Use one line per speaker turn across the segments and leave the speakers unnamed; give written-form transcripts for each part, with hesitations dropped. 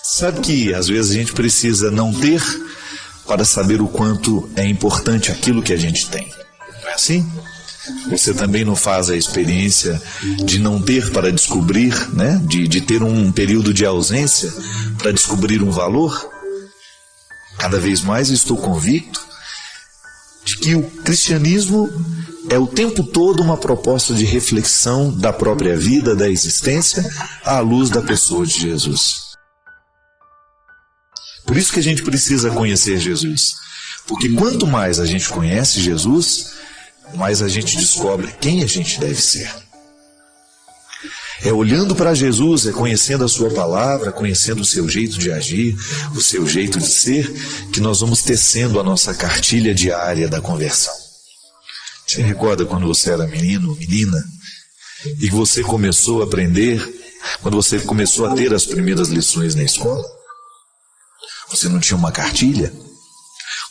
Sabe que às vezes a gente precisa não ter para saber o quanto é importante aquilo que a gente tem. Não é assim? Você também não faz a experiência de não ter para descobrir, né? De ter um período de ausência para descobrir um valor? Cada vez mais eu estou convicto de que o cristianismo é o tempo todo uma proposta de reflexão da própria vida, da existência, à luz da pessoa de Jesus. Por isso que a gente precisa conhecer Jesus. Porque quanto mais a gente conhece Jesus, mais a gente descobre quem a gente deve ser. É olhando para Jesus, é conhecendo a sua palavra, conhecendo o seu jeito de agir, o seu jeito de ser, que nós vamos tecendo a nossa cartilha diária da conversão. Você recorda quando você era menino, menina, e que você começou a aprender, quando você começou a ter as primeiras lições na escola? Você não tinha uma cartilha?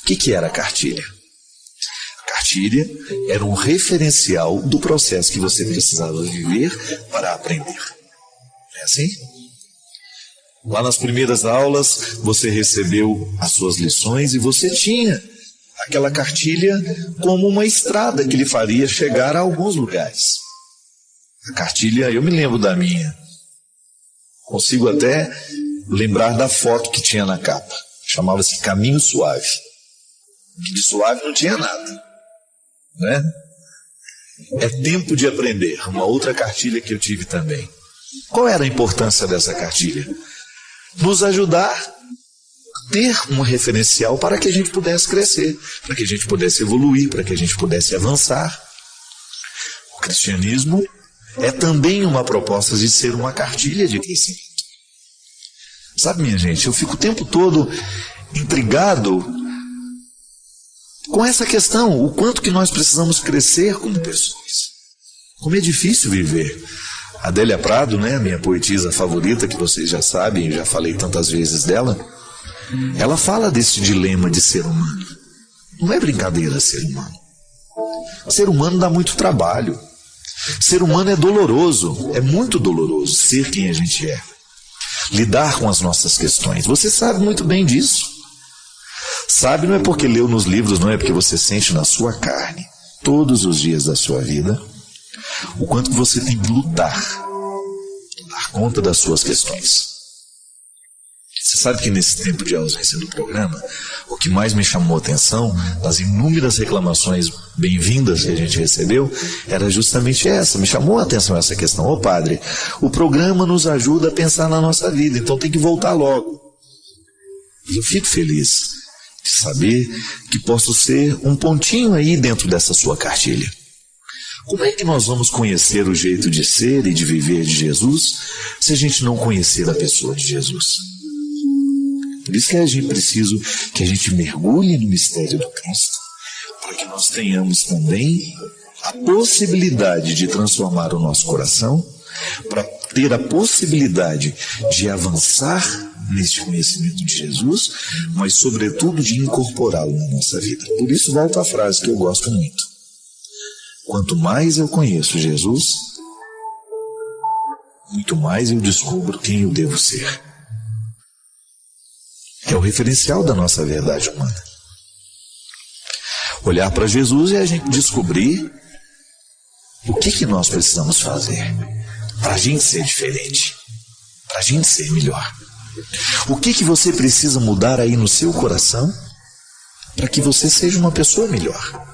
O que era a cartilha? A cartilha era um referencial do processo que você precisava viver para aprender. É assim? Lá nas primeiras aulas, você recebeu as suas lições e você tinha aquela cartilha como uma estrada que lhe faria chegar a alguns lugares. A cartilha, eu me lembro da minha. Consigo até lembrar da foto que tinha na capa. Chamava-se Caminho Suave. Que de suave não tinha nada, né? É tempo de aprender. Uma outra cartilha que eu tive também. Qual era a importância dessa cartilha? Nos ajudar a ter um referencial para que a gente pudesse crescer, para que a gente pudesse evoluir, para que a gente pudesse avançar. O cristianismo é também uma proposta de ser uma cartilha de crescimento. Sabe, minha gente, eu fico o tempo todo intrigado com essa questão, o quanto que nós precisamos crescer como pessoas. Como é difícil viver. Adélia Prado, né, minha poetisa favorita, que vocês já sabem, eu já falei tantas vezes dela, ela fala desse dilema de ser humano. Não é brincadeira ser humano. Ser humano dá muito trabalho. Ser humano é doloroso, é muito doloroso ser quem a gente é. Lidar com as nossas questões. Você sabe muito bem disso. Sabe, não é porque leu nos livros, não é porque você sente na sua carne, todos os dias da sua vida, o quanto você tem que lutar, dar conta das suas questões. Você sabe que nesse tempo de ausência do programa, o que mais me chamou a atenção, das inúmeras reclamações bem-vindas que a gente recebeu, era justamente essa. Me chamou a atenção essa questão. Ô padre, o programa nos ajuda a pensar na nossa vida, então tem que voltar logo. E eu fico feliz de saber que posso ser um pontinho aí dentro dessa sua cartilha. Como é que nós vamos conhecer o jeito de ser e de viver de Jesus se a gente não conhecer a pessoa de Jesus? Por isso que a gente precisa que a gente mergulhe no mistério do Cristo, para que nós tenhamos também a possibilidade de transformar o nosso coração, para ter a possibilidade de avançar neste conhecimento de Jesus, mas sobretudo de incorporá-lo na nossa vida. Por isso volto à frase que eu gosto muito. Quanto mais eu conheço Jesus, muito mais eu descubro quem eu devo ser. É o referencial da nossa verdade humana. Olhar para Jesus e a gente descobrir o que nós precisamos fazer para a gente ser diferente, para a gente ser melhor. O que você precisa mudar aí no seu coração para que você seja uma pessoa melhor?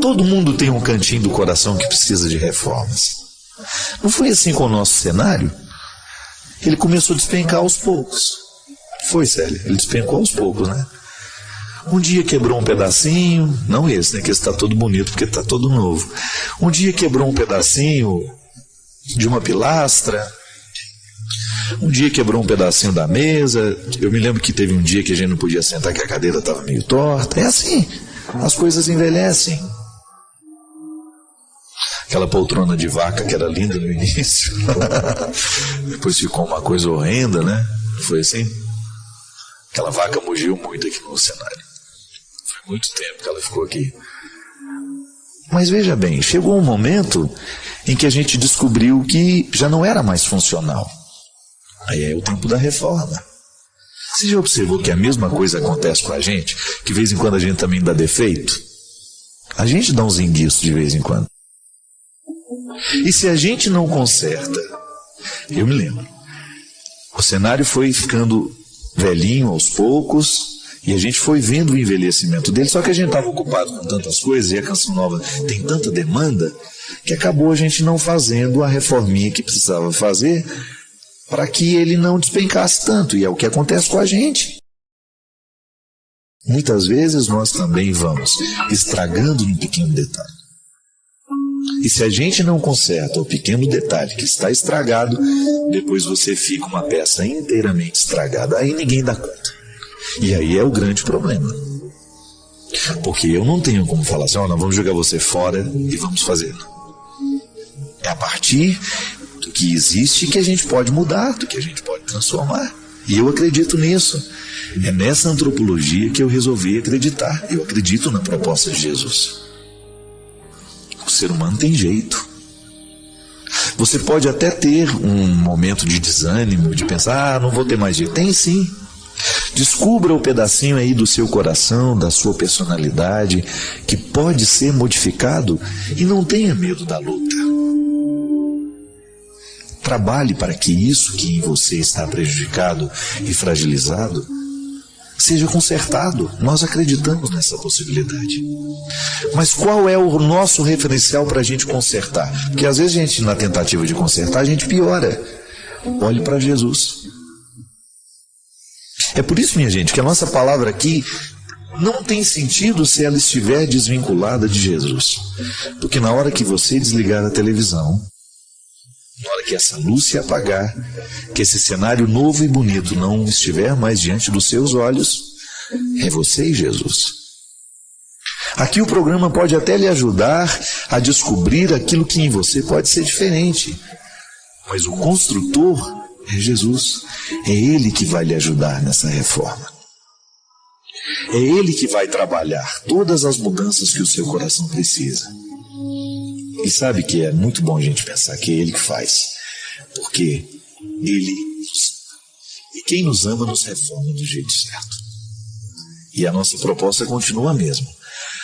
Todo mundo tem um cantinho do coração que precisa de reformas. Não foi assim com o nosso cenário? Ele começou a despencar aos poucos. Foi, Célia, ele despencou aos poucos, né? Um dia quebrou um pedacinho, não esse, né? Que esse está todo bonito porque está todo novo. Um dia quebrou um pedacinho de uma pilastra. Um dia quebrou um pedacinho da mesa. Eu me lembro que teve um dia que a gente não podia sentar, que a cadeira estava meio torta. É assim, as coisas envelhecem. Aquela poltrona de vaca que era linda no início, depois ficou uma coisa horrenda, né? Foi assim? Aquela vaca mugiu muito aqui no cenário. Foi muito tempo que ela ficou aqui. Mas veja bem, chegou um momento em que a gente descobriu que já não era mais funcional. Aí é o tempo da reforma. Você já observou que a mesma coisa acontece com a gente? Que de vez em quando a gente também dá defeito? A gente dá uns enguiços de vez em quando. E se a gente não conserta? Eu me lembro. O cenário foi ficando velhinho aos poucos e a gente foi vendo o envelhecimento dele, só que a gente estava ocupado com tantas coisas e a Canção Nova tem tanta demanda que acabou a gente não fazendo a reforminha que precisava fazer para que ele não despencasse tanto, e é o que acontece com a gente. Muitas vezes nós também vamos estragando um pequeno detalhe. E se a gente não conserta o pequeno detalhe que está estragado, depois você fica uma peça inteiramente estragada, aí ninguém dá conta. E aí é o grande problema. Porque eu não tenho como falar assim, nós vamos jogar você fora e vamos fazer. É a partir do que existe que a gente pode mudar, do que a gente pode transformar. E eu acredito nisso. É nessa antropologia que eu resolvi acreditar. Eu acredito na proposta de Jesus. O ser humano tem jeito. Você pode até ter um momento de desânimo, de pensar, não vou ter mais jeito. Tem sim. Descubra o pedacinho aí do seu coração, da sua personalidade, que pode ser modificado, e não tenha medo da luta. Trabalhe para que isso que em você está prejudicado e fragilizado seja consertado. Nós acreditamos nessa possibilidade. Mas qual é o nosso referencial para a gente consertar? Porque às vezes a gente, na tentativa de consertar, a gente piora. Olhe para Jesus. É por isso, minha gente, que a nossa palavra aqui não tem sentido se ela estiver desvinculada de Jesus. Porque na hora que você desligar a televisão, na hora que essa luz se apagar, que esse cenário novo e bonito não estiver mais diante dos seus olhos, é você e Jesus. Aqui o programa pode até lhe ajudar a descobrir aquilo que em você pode ser diferente. Mas o construtor é Jesus. É Ele que vai lhe ajudar nessa reforma. É Ele que vai trabalhar todas as mudanças que o seu coração precisa. E sabe que é muito bom a gente pensar que é Ele que faz. Porque Ele nos ama. E quem nos ama nos reforma do jeito certo. E a nossa proposta continua a mesma.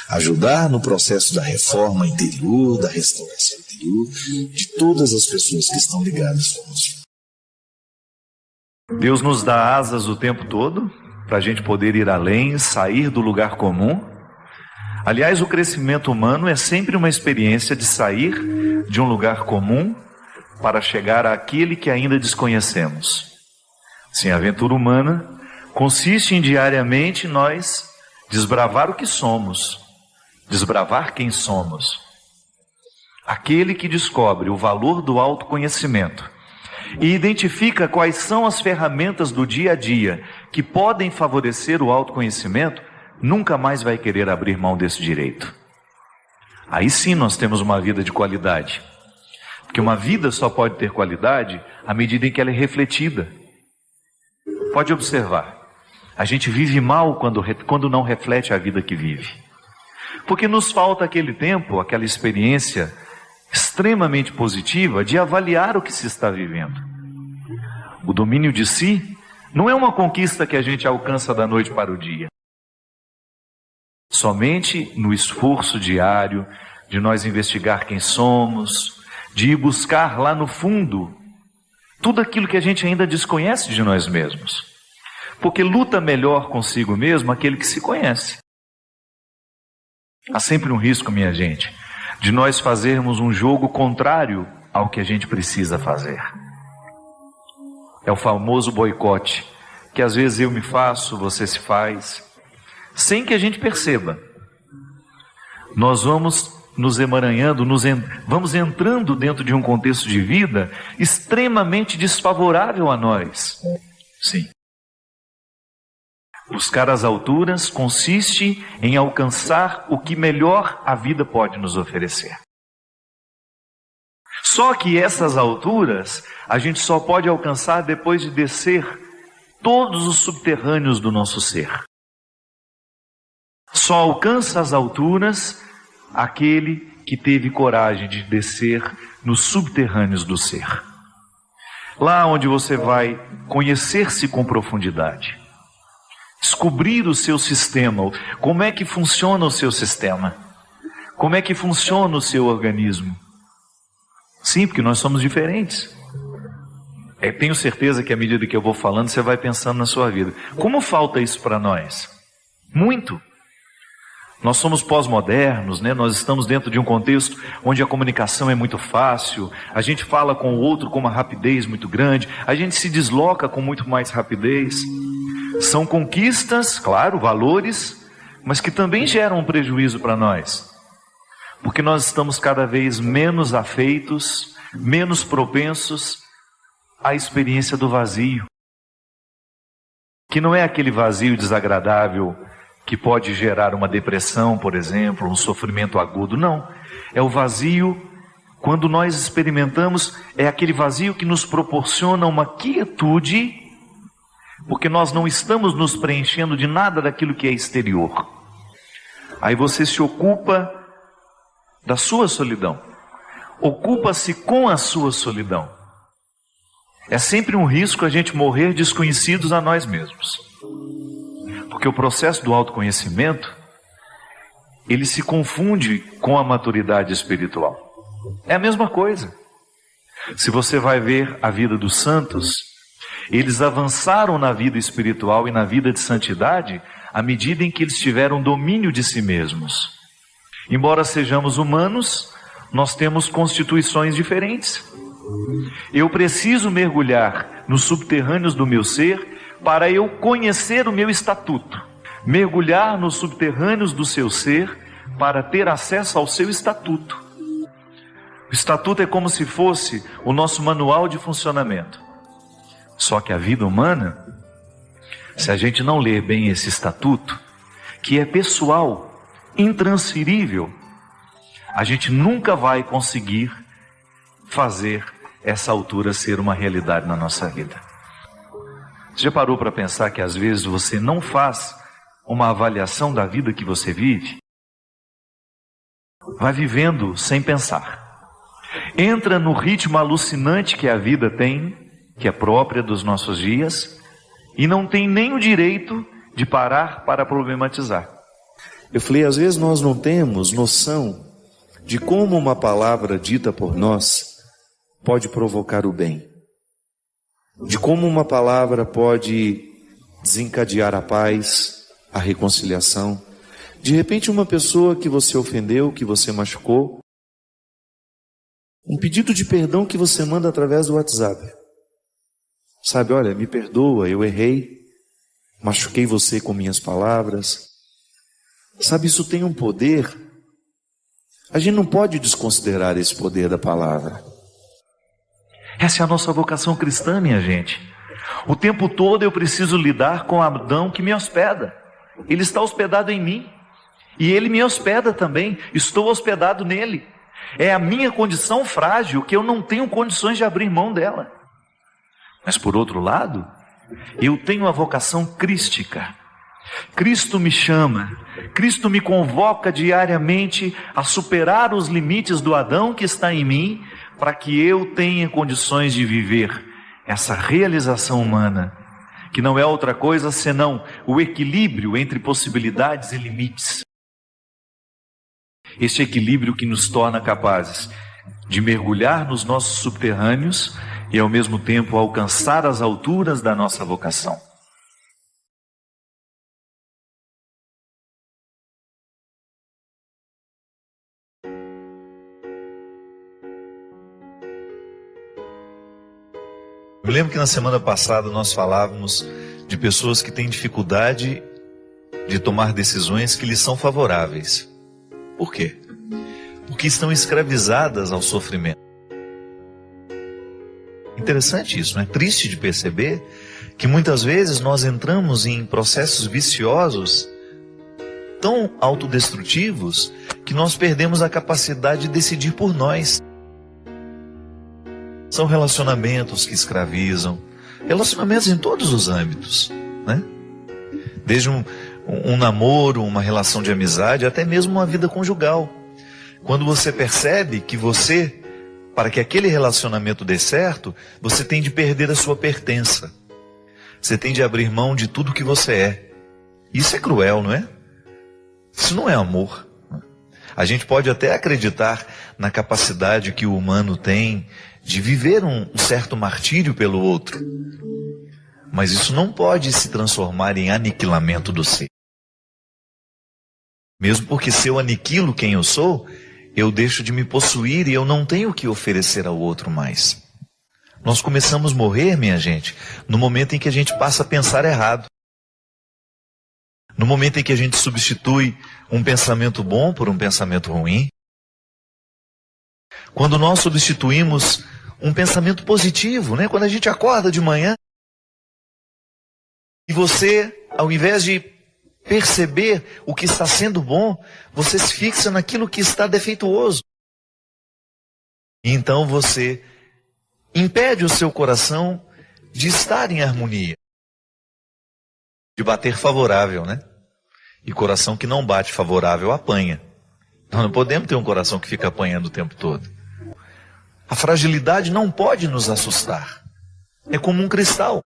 Ajudar no processo da reforma interior, da restauração interior, de todas as pessoas que estão ligadas conosco.
Deus nos dá asas o tempo todo para a gente poder ir além, sair do lugar comum. Aliás, o crescimento humano é sempre uma experiência de sair de um lugar comum para chegar àquele que ainda desconhecemos. Sim, a aventura humana consiste em diariamente nós desbravar o que somos, desbravar quem somos. Aquele que descobre o valor do autoconhecimento e identifica quais são as ferramentas do dia a dia que podem favorecer o autoconhecimento, nunca mais vai querer abrir mão desse direito. Aí sim nós temos uma vida de qualidade. Porque uma vida só pode ter qualidade à medida em que ela é refletida. Pode observar, a gente vive mal quando não reflete a vida que vive. Porque nos falta aquele tempo, aquela experiência extremamente positiva de avaliar o que se está vivendo. O domínio de si não é uma conquista que a gente alcança da noite para o dia. Somente no esforço diário de nós investigar quem somos, de ir buscar lá no fundo tudo aquilo que a gente ainda desconhece de nós mesmos. Porque luta melhor consigo mesmo aquele que se conhece. Há sempre um risco, minha gente, de nós fazermos um jogo contrário ao que a gente precisa fazer. É o famoso boicote, que às vezes eu me faço, você se faz, sem que a gente perceba. Nós vamos nos emaranhando, vamos entrando dentro de um contexto de vida extremamente desfavorável a nós. Sim. Buscar as alturas consiste em alcançar o que melhor a vida pode nos oferecer. Só que essas alturas a gente só pode alcançar depois de descer todos os subterrâneos do nosso ser. Só alcança as alturas aquele que teve coragem de descer nos subterrâneos do ser. Lá onde você vai conhecer-se com profundidade, descobrir o seu sistema, como é que funciona o seu sistema, como é que funciona o seu organismo. Sim, porque nós somos diferentes. Tenho certeza que à medida que eu vou falando, você vai pensando na sua vida. Como falta isso para nós? Muito. Nós somos pós-modernos, né? Nós estamos dentro de um contexto onde a comunicação é muito fácil, a gente fala com o outro com uma rapidez muito grande, a gente se desloca com muito mais rapidez. São conquistas, claro, valores, mas que também geram um prejuízo para nós, porque nós estamos cada vez menos afeitos, menos propensos à experiência do vazio, que não é aquele vazio desagradável que pode gerar uma depressão, por exemplo, um sofrimento agudo. Não, é o vazio, quando nós experimentamos, é aquele vazio que nos proporciona uma quietude, porque nós não estamos nos preenchendo de nada daquilo que é exterior. Aí você se ocupa da sua solidão, ocupa-se com a sua solidão. É sempre um risco a gente morrer desconhecidos a nós mesmos. Porque o processo do autoconhecimento, ele se confunde com a maturidade espiritual. É a mesma coisa. Se você vai ver a vida dos santos, eles avançaram na vida espiritual e na vida de santidade à medida em que eles tiveram domínio de si mesmos. Embora sejamos humanos, nós temos constituições diferentes. Eu preciso mergulhar nos subterrâneos do meu ser para eu conhecer o meu estatuto. Mergulhar nos subterrâneos do seu ser para ter acesso ao seu estatuto. O estatuto é como se fosse o nosso manual de funcionamento. Só que a vida humana, se a gente não ler bem esse estatuto, que é pessoal, intransferível, a gente nunca vai conseguir fazer essa altura ser uma realidade na nossa vida. Você já parou para pensar que às vezes você não faz uma avaliação da vida que você vive? Vai vivendo sem pensar. Entra no ritmo alucinante que a vida tem, que é própria dos nossos dias, e não tem nem o direito de parar para problematizar.
Eu falei, às vezes nós não temos noção de como uma palavra dita por nós pode provocar o bem. De como uma palavra pode desencadear a paz, a reconciliação. De repente uma pessoa que você ofendeu, que você machucou, um pedido de perdão que você manda através do WhatsApp. Sabe, olha, me perdoa, eu errei, machuquei você com minhas palavras. Sabe, isso tem um poder. A gente não pode desconsiderar esse poder da palavra.
Essa é a nossa vocação cristã, minha gente. O tempo todo eu preciso lidar com Adão que me hospeda. Ele está hospedado em mim. E ele me hospeda também. Estou hospedado nele. É a minha condição frágil que eu não tenho condições de abrir mão dela. Mas por outro lado, eu tenho a vocação crística. Cristo me chama, Cristo me convoca diariamente a superar os limites do Adão que está em mim, para que eu tenha condições de viver essa realização humana, que não é outra coisa senão o equilíbrio entre possibilidades e limites. Este equilíbrio que nos torna capazes de mergulhar nos nossos subterrâneos e ao mesmo tempo alcançar as alturas da nossa vocação.
Eu lembro que na semana passada nós falávamos de pessoas que têm dificuldade de tomar decisões que lhes são favoráveis. Por quê? Porque estão escravizadas ao sofrimento. Interessante isso, não é? Triste de perceber que muitas vezes nós entramos em processos viciosos tão autodestrutivos que nós perdemos a capacidade de decidir por nós. São relacionamentos que escravizam, relacionamentos em todos os âmbitos, né? Desde um namoro, uma relação de amizade, até mesmo uma vida conjugal. Quando você percebe que você
para que aquele relacionamento dê certo, você tem de perder a sua pertença. Você tem de abrir mão de tudo que você é. Isso é cruel, não é? Isso não é amor. A gente pode até acreditar na capacidade que o humano tem de viver um certo martírio pelo outro. Mas isso não pode se transformar em aniquilamento do ser. Mesmo porque se eu aniquilo quem eu sou, eu deixo de me possuir e eu não tenho o que oferecer ao outro mais. Nós começamos a morrer, minha gente, no momento em que a gente passa a pensar errado. No momento em que a gente substitui um pensamento bom por um pensamento ruim. Quando nós substituímos um pensamento positivo, né? Quando a gente acorda de manhã e você, ao invés de perceber o que está sendo bom, você se fixa naquilo que está defeituoso. E então você impede o seu coração de estar em harmonia, de bater favorável, né? E coração que não bate favorável apanha. Nós não podemos ter um coração que fica apanhando o tempo todo. A fragilidade não pode nos assustar. É como um cristal.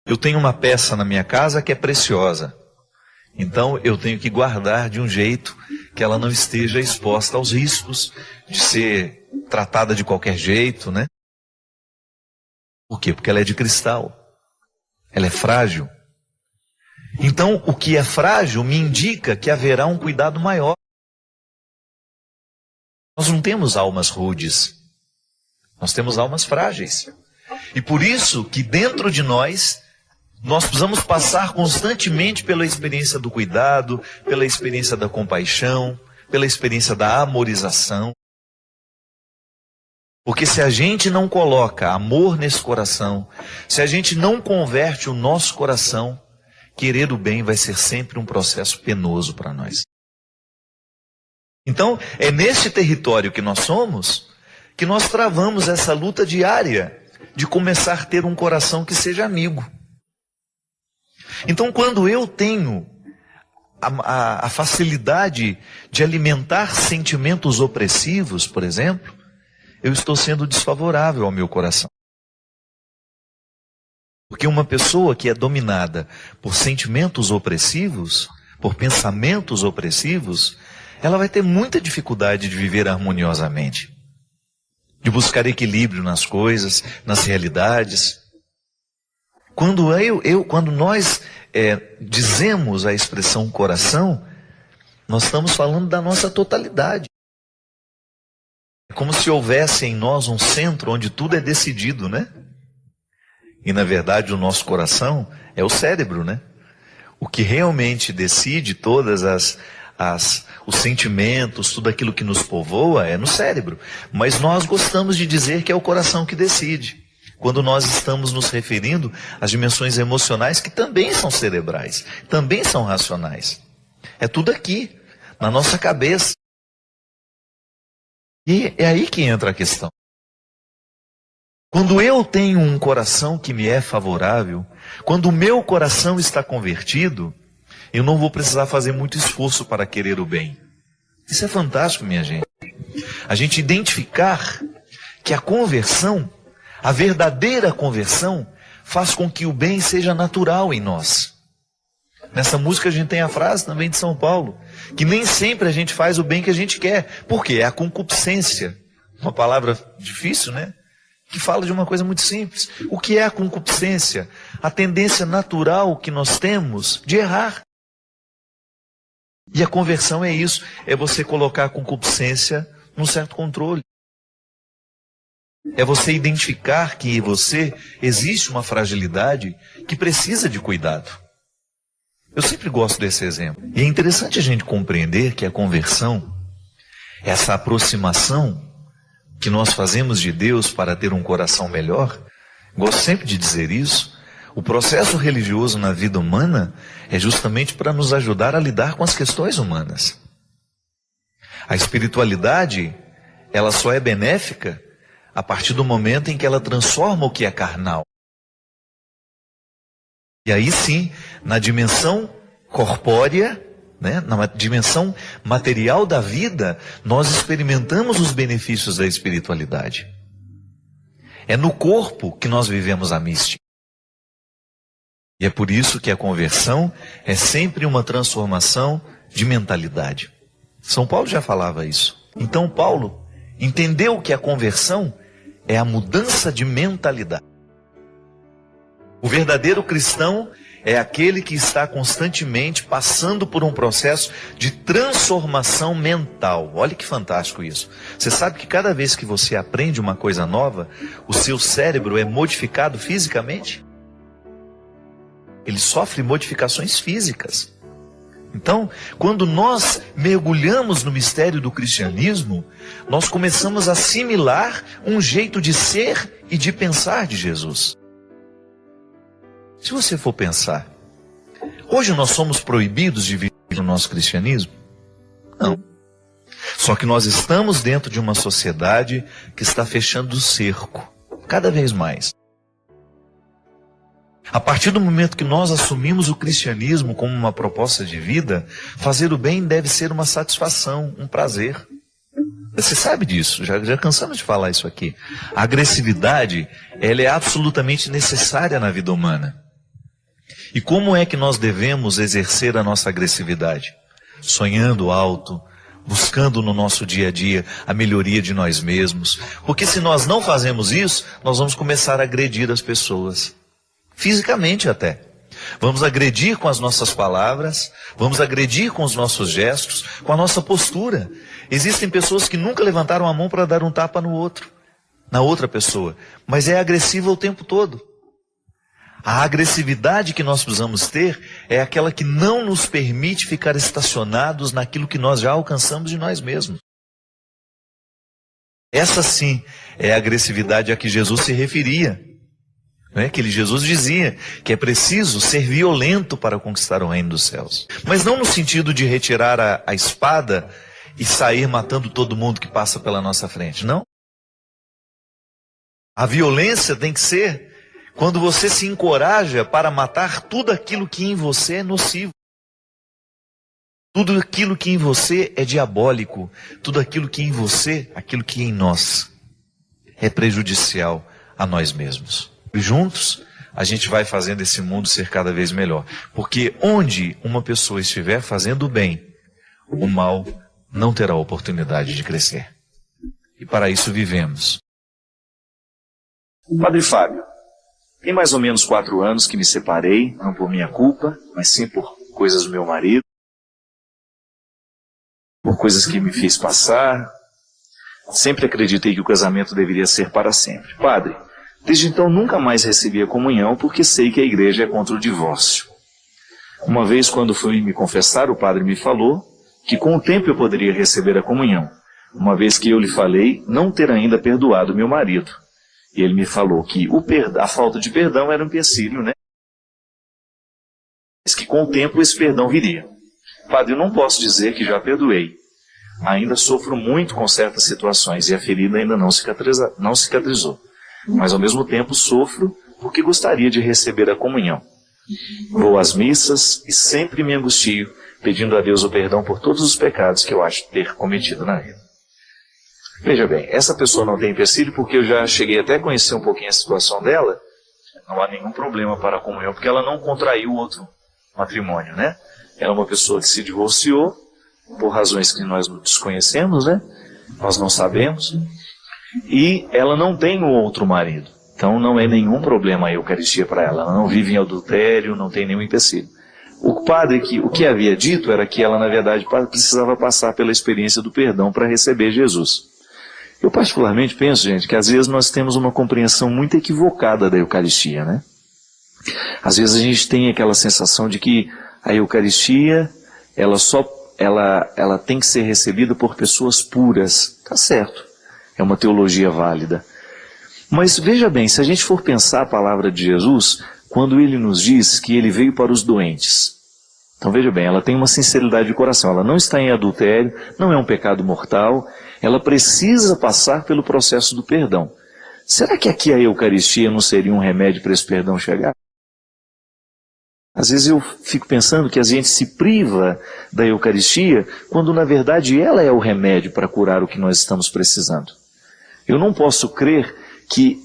Eu tenho uma peça na minha casa que é preciosa. Então eu tenho que guardar de um jeito que ela não esteja exposta aos riscos de ser tratada de qualquer jeito, né? Por quê? Porque ela é de cristal. Ela é frágil. Então, o que é frágil me indica que haverá um cuidado maior. Nós não temos almas rudes. Nós temos almas frágeis. E por isso que dentro de nós precisamos passar constantemente pela experiência do cuidado, pela experiência da compaixão, pela experiência da amorização. Porque se a gente não coloca amor nesse coração, se a gente não converte o nosso coração, querer o bem vai ser sempre um processo penoso para nós. Então, é nesse território que nós somos, que nós travamos essa luta diária de começar a ter um coração que seja amigo. Então, quando eu tenho a facilidade de alimentar sentimentos opressivos, por exemplo, eu estou sendo desfavorável ao meu coração. Porque uma pessoa que é dominada por sentimentos opressivos, por pensamentos opressivos, ela vai ter muita dificuldade de viver harmoniosamente, de buscar equilíbrio nas coisas, nas realidades. Quando nós dizemos a expressão coração, nós estamos falando da nossa totalidade. É como se houvesse em nós um centro onde tudo é decidido, né? E na verdade o nosso coração é o cérebro, né? O que realmente decide todas os sentimentos, tudo aquilo que nos povoa é no cérebro. Mas nós gostamos de dizer que é o coração que decide, quando nós estamos nos referindo às dimensões emocionais que também são cerebrais, também são racionais. É tudo aqui, na nossa cabeça. E é aí que entra a questão. Quando eu tenho um coração que me é favorável, quando o meu coração está convertido, eu não vou precisar fazer muito esforço para querer o bem. Isso é fantástico, minha gente. A gente identificar que a conversão, a verdadeira conversão, faz com que o bem seja natural em nós. Nessa música a gente tem a frase também de São Paulo, que nem sempre a gente faz o bem que a gente quer. Por quê? É a concupiscência. Uma palavra difícil, né? Que fala de uma coisa muito simples. O que é a concupiscência? A tendência natural que nós temos de errar. E a conversão é isso, é você colocar a concupiscência num certo controle. É você identificar que em você existe uma fragilidade que precisa de cuidado. Eu sempre gosto desse exemplo. E é interessante a gente compreender que a conversão, essa aproximação que nós fazemos de Deus para ter um coração melhor, gosto sempre de dizer isso, o processo religioso na vida humana é justamente para nos ajudar a lidar com as questões humanas. A espiritualidade, ela só é benéfica a partir do momento em que ela transforma o que é carnal. E aí sim, na dimensão corpórea, né? Na dimensão material da vida, nós experimentamos os benefícios da espiritualidade. É no corpo que nós vivemos a mística. E é por isso que a conversão é sempre uma transformação de mentalidade. São Paulo já falava isso. Então Paulo entendeu que a conversão é a mudança de mentalidade. O verdadeiro cristão é aquele que está constantemente passando por um processo de transformação mental. Olha que fantástico isso. Você sabe que cada vez que você aprende uma coisa nova, o seu cérebro é modificado fisicamente? Ele sofre modificações físicas. Então, quando nós mergulhamos no mistério do cristianismo, nós começamos a assimilar um jeito de ser e de pensar de Jesus. Se você for pensar, hoje nós somos proibidos de viver o nosso cristianismo? Não. Só que nós estamos dentro de uma sociedade que está fechando o cerco, cada vez mais. A partir do momento que nós assumimos o cristianismo como uma proposta de vida, fazer o bem deve ser uma satisfação, um prazer. Você sabe disso, já cansamos de falar isso aqui. A agressividade, ela é absolutamente necessária na vida humana. E como é que nós devemos exercer a nossa agressividade? Sonhando alto, buscando no nosso dia a dia a melhoria de nós mesmos. Porque se nós não fazemos isso, nós vamos começar a agredir as pessoas. Fisicamente até. Vamos agredir com as nossas palavras, vamos agredir com os nossos gestos, com a nossa postura. Existem pessoas que nunca levantaram a mão para dar um tapa no outro, na outra pessoa, mas é agressiva o tempo todo. A agressividade que nós precisamos ter é aquela que não nos permite ficar estacionados naquilo que nós já alcançamos de nós mesmos. Essa sim é a agressividade a que Jesus se referia. Que Jesus dizia que é preciso ser violento para conquistar o reino dos céus. Mas não no sentido de retirar a espada e sair matando todo mundo que passa pela nossa frente, não. A violência tem que ser quando você se encoraja para matar tudo aquilo que em você é nocivo. Tudo aquilo que em você é diabólico. Tudo aquilo que em você, aquilo que em nós é prejudicial a nós mesmos. E juntos, a gente vai fazendo esse mundo ser cada vez melhor. Porque onde uma pessoa estiver fazendo o bem, o mal não terá oportunidade de crescer. E para isso vivemos.
Padre Fábio, tem mais ou menos 4 anos que me separei, não por minha culpa, mas sim por coisas do meu marido, por coisas que me fiz passar. Sempre acreditei que o casamento deveria ser para sempre. Padre, desde então nunca mais recebi a comunhão porque sei que a igreja é contra o divórcio. Uma vez quando fui me confessar, o padre me falou que com o tempo eu poderia receber a comunhão, uma vez que eu lhe falei não ter ainda perdoado meu marido. E ele me falou que a falta de perdão era um empecilho, né? Mas que com o tempo esse perdão viria. Padre, eu não posso dizer que já perdoei. Ainda sofro muito com certas situações e a ferida ainda não cicatrizou. Mas ao mesmo tempo sofro porque gostaria de receber a comunhão. Vou às missas e sempre me angustio, pedindo a Deus o perdão por todos os pecados que eu acho ter cometido na vida. Veja bem, essa pessoa não tem empecilho porque eu já cheguei até a conhecer um pouquinho a situação dela. Não há nenhum problema para a comunhão, porque ela não contraiu outro matrimônio, né? Ela é uma pessoa que se divorciou, por razões que nós desconhecemos, né? Nós não sabemos. E ela não tem um outro marido. Então não é nenhum problema a Eucaristia para ela. Ela não vive em adultério, não tem nenhum empecilho. O padre, o que havia dito era que ela, na verdade, precisava passar pela experiência do perdão para receber Jesus. Eu particularmente penso, gente, que às vezes nós temos uma compreensão muito equivocada da Eucaristia, né? Às vezes a gente tem aquela sensação de que a Eucaristia, ela tem que ser recebida por pessoas puras. Tá certo, é uma teologia válida. Mas veja bem, se a gente for pensar a palavra de Jesus, quando ele nos diz que ele veio para os doentes. Então veja bem, ela tem uma sinceridade de coração, ela não está em adultério, não é um pecado mortal, ela precisa passar pelo processo do perdão. Será que aqui a Eucaristia não seria um remédio para esse perdão chegar? Às vezes eu fico pensando que a gente se priva da Eucaristia, quando na verdade ela é o remédio para curar o que nós estamos precisando. Eu não posso crer que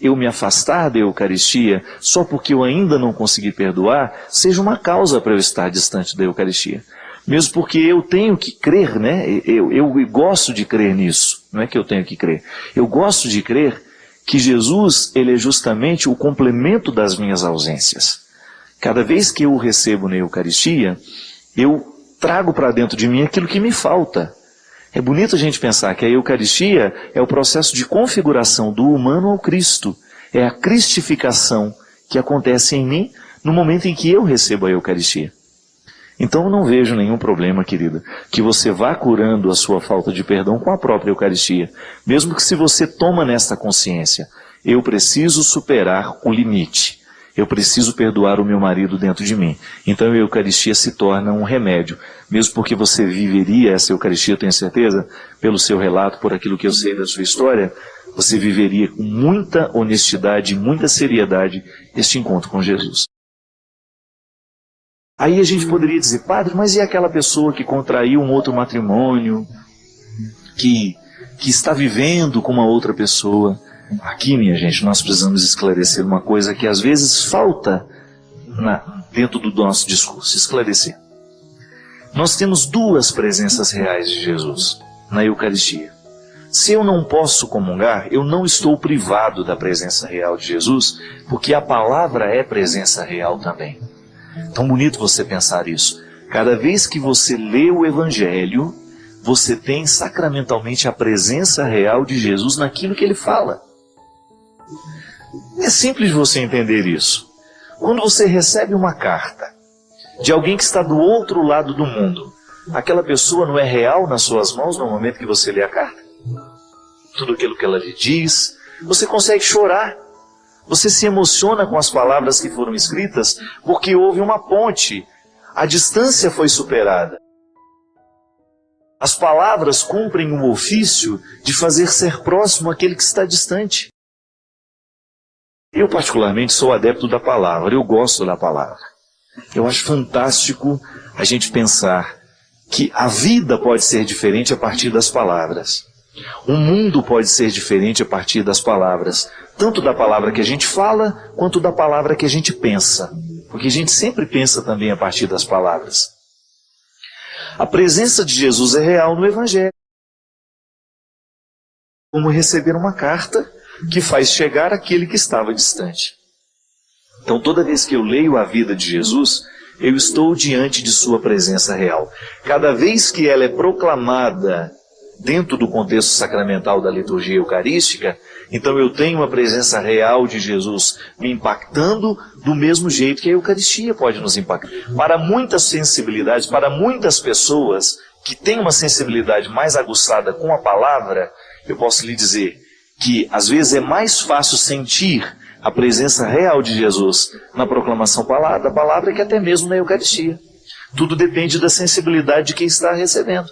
eu me afastar da Eucaristia só porque eu ainda não consegui perdoar, seja uma causa para eu estar distante da Eucaristia. Mesmo porque eu tenho que crer, né? Eu gosto de crer nisso. Não é que eu tenho que crer. Eu gosto de crer que Jesus, ele é justamente o complemento das minhas ausências. Cada vez que eu o recebo na Eucaristia, eu trago para dentro de mim aquilo que me falta. É bonito a gente pensar que a Eucaristia é o processo de configuração do humano ao Cristo. É a cristificação que acontece em mim no momento em que eu recebo a Eucaristia. Então eu não vejo nenhum problema, querida, que você vá curando a sua falta de perdão com a própria Eucaristia. Mesmo que se você toma nesta consciência, eu preciso superar o limite. Eu preciso perdoar o meu marido dentro de mim. Então a Eucaristia se torna um remédio. Mesmo porque você viveria essa Eucaristia, eu tenho certeza, pelo seu relato, por aquilo que eu sei da sua história, você viveria com muita honestidade e muita seriedade este encontro com Jesus. Aí a gente poderia dizer, padre, mas e aquela pessoa que contraiu um outro matrimônio, que está vivendo com uma outra pessoa? Aqui, minha gente, nós precisamos esclarecer uma coisa que às vezes falta dentro do nosso discurso, esclarecer. Nós temos duas presenças reais de Jesus na Eucaristia. Se eu não posso comungar, eu não estou privado da presença real de Jesus, porque a palavra é presença real também. Tão bonito você pensar isso. Cada vez que você lê o Evangelho, você tem sacramentalmente a presença real de Jesus naquilo que ele fala. É simples você entender isso. Quando você recebe uma carta de alguém que está do outro lado do mundo, aquela pessoa não é real nas suas mãos no momento que você lê a carta? Tudo aquilo que ela lhe diz, você consegue chorar. Você se emociona com as palavras que foram escritas porque houve uma ponte. A distância foi superada. As palavras cumprem o ofício de fazer ser próximo aquele que está distante. Eu particularmente sou adepto da palavra, eu gosto da palavra. Eu acho fantástico a gente pensar que a vida pode ser diferente a partir das palavras. O mundo pode ser diferente a partir das palavras, tanto da palavra que a gente fala, quanto da palavra que a gente pensa. Porque a gente sempre pensa também a partir das palavras. A presença de Jesus é real no Evangelho. Como receber uma carta que faz chegar aquele que estava distante. Então toda vez que eu leio a vida de Jesus, eu estou diante de sua presença real. Cada vez que ela é proclamada dentro do contexto sacramental da liturgia eucarística, então eu tenho uma presença real de Jesus me impactando do mesmo jeito que a Eucaristia pode nos impactar. Para muitas sensibilidades, para muitas pessoas que têm uma sensibilidade mais aguçada com a palavra, eu posso lhe dizer que às vezes é mais fácil sentir a presença real de Jesus na proclamação da palavra que até mesmo na Eucaristia. Tudo depende da sensibilidade de quem está recebendo.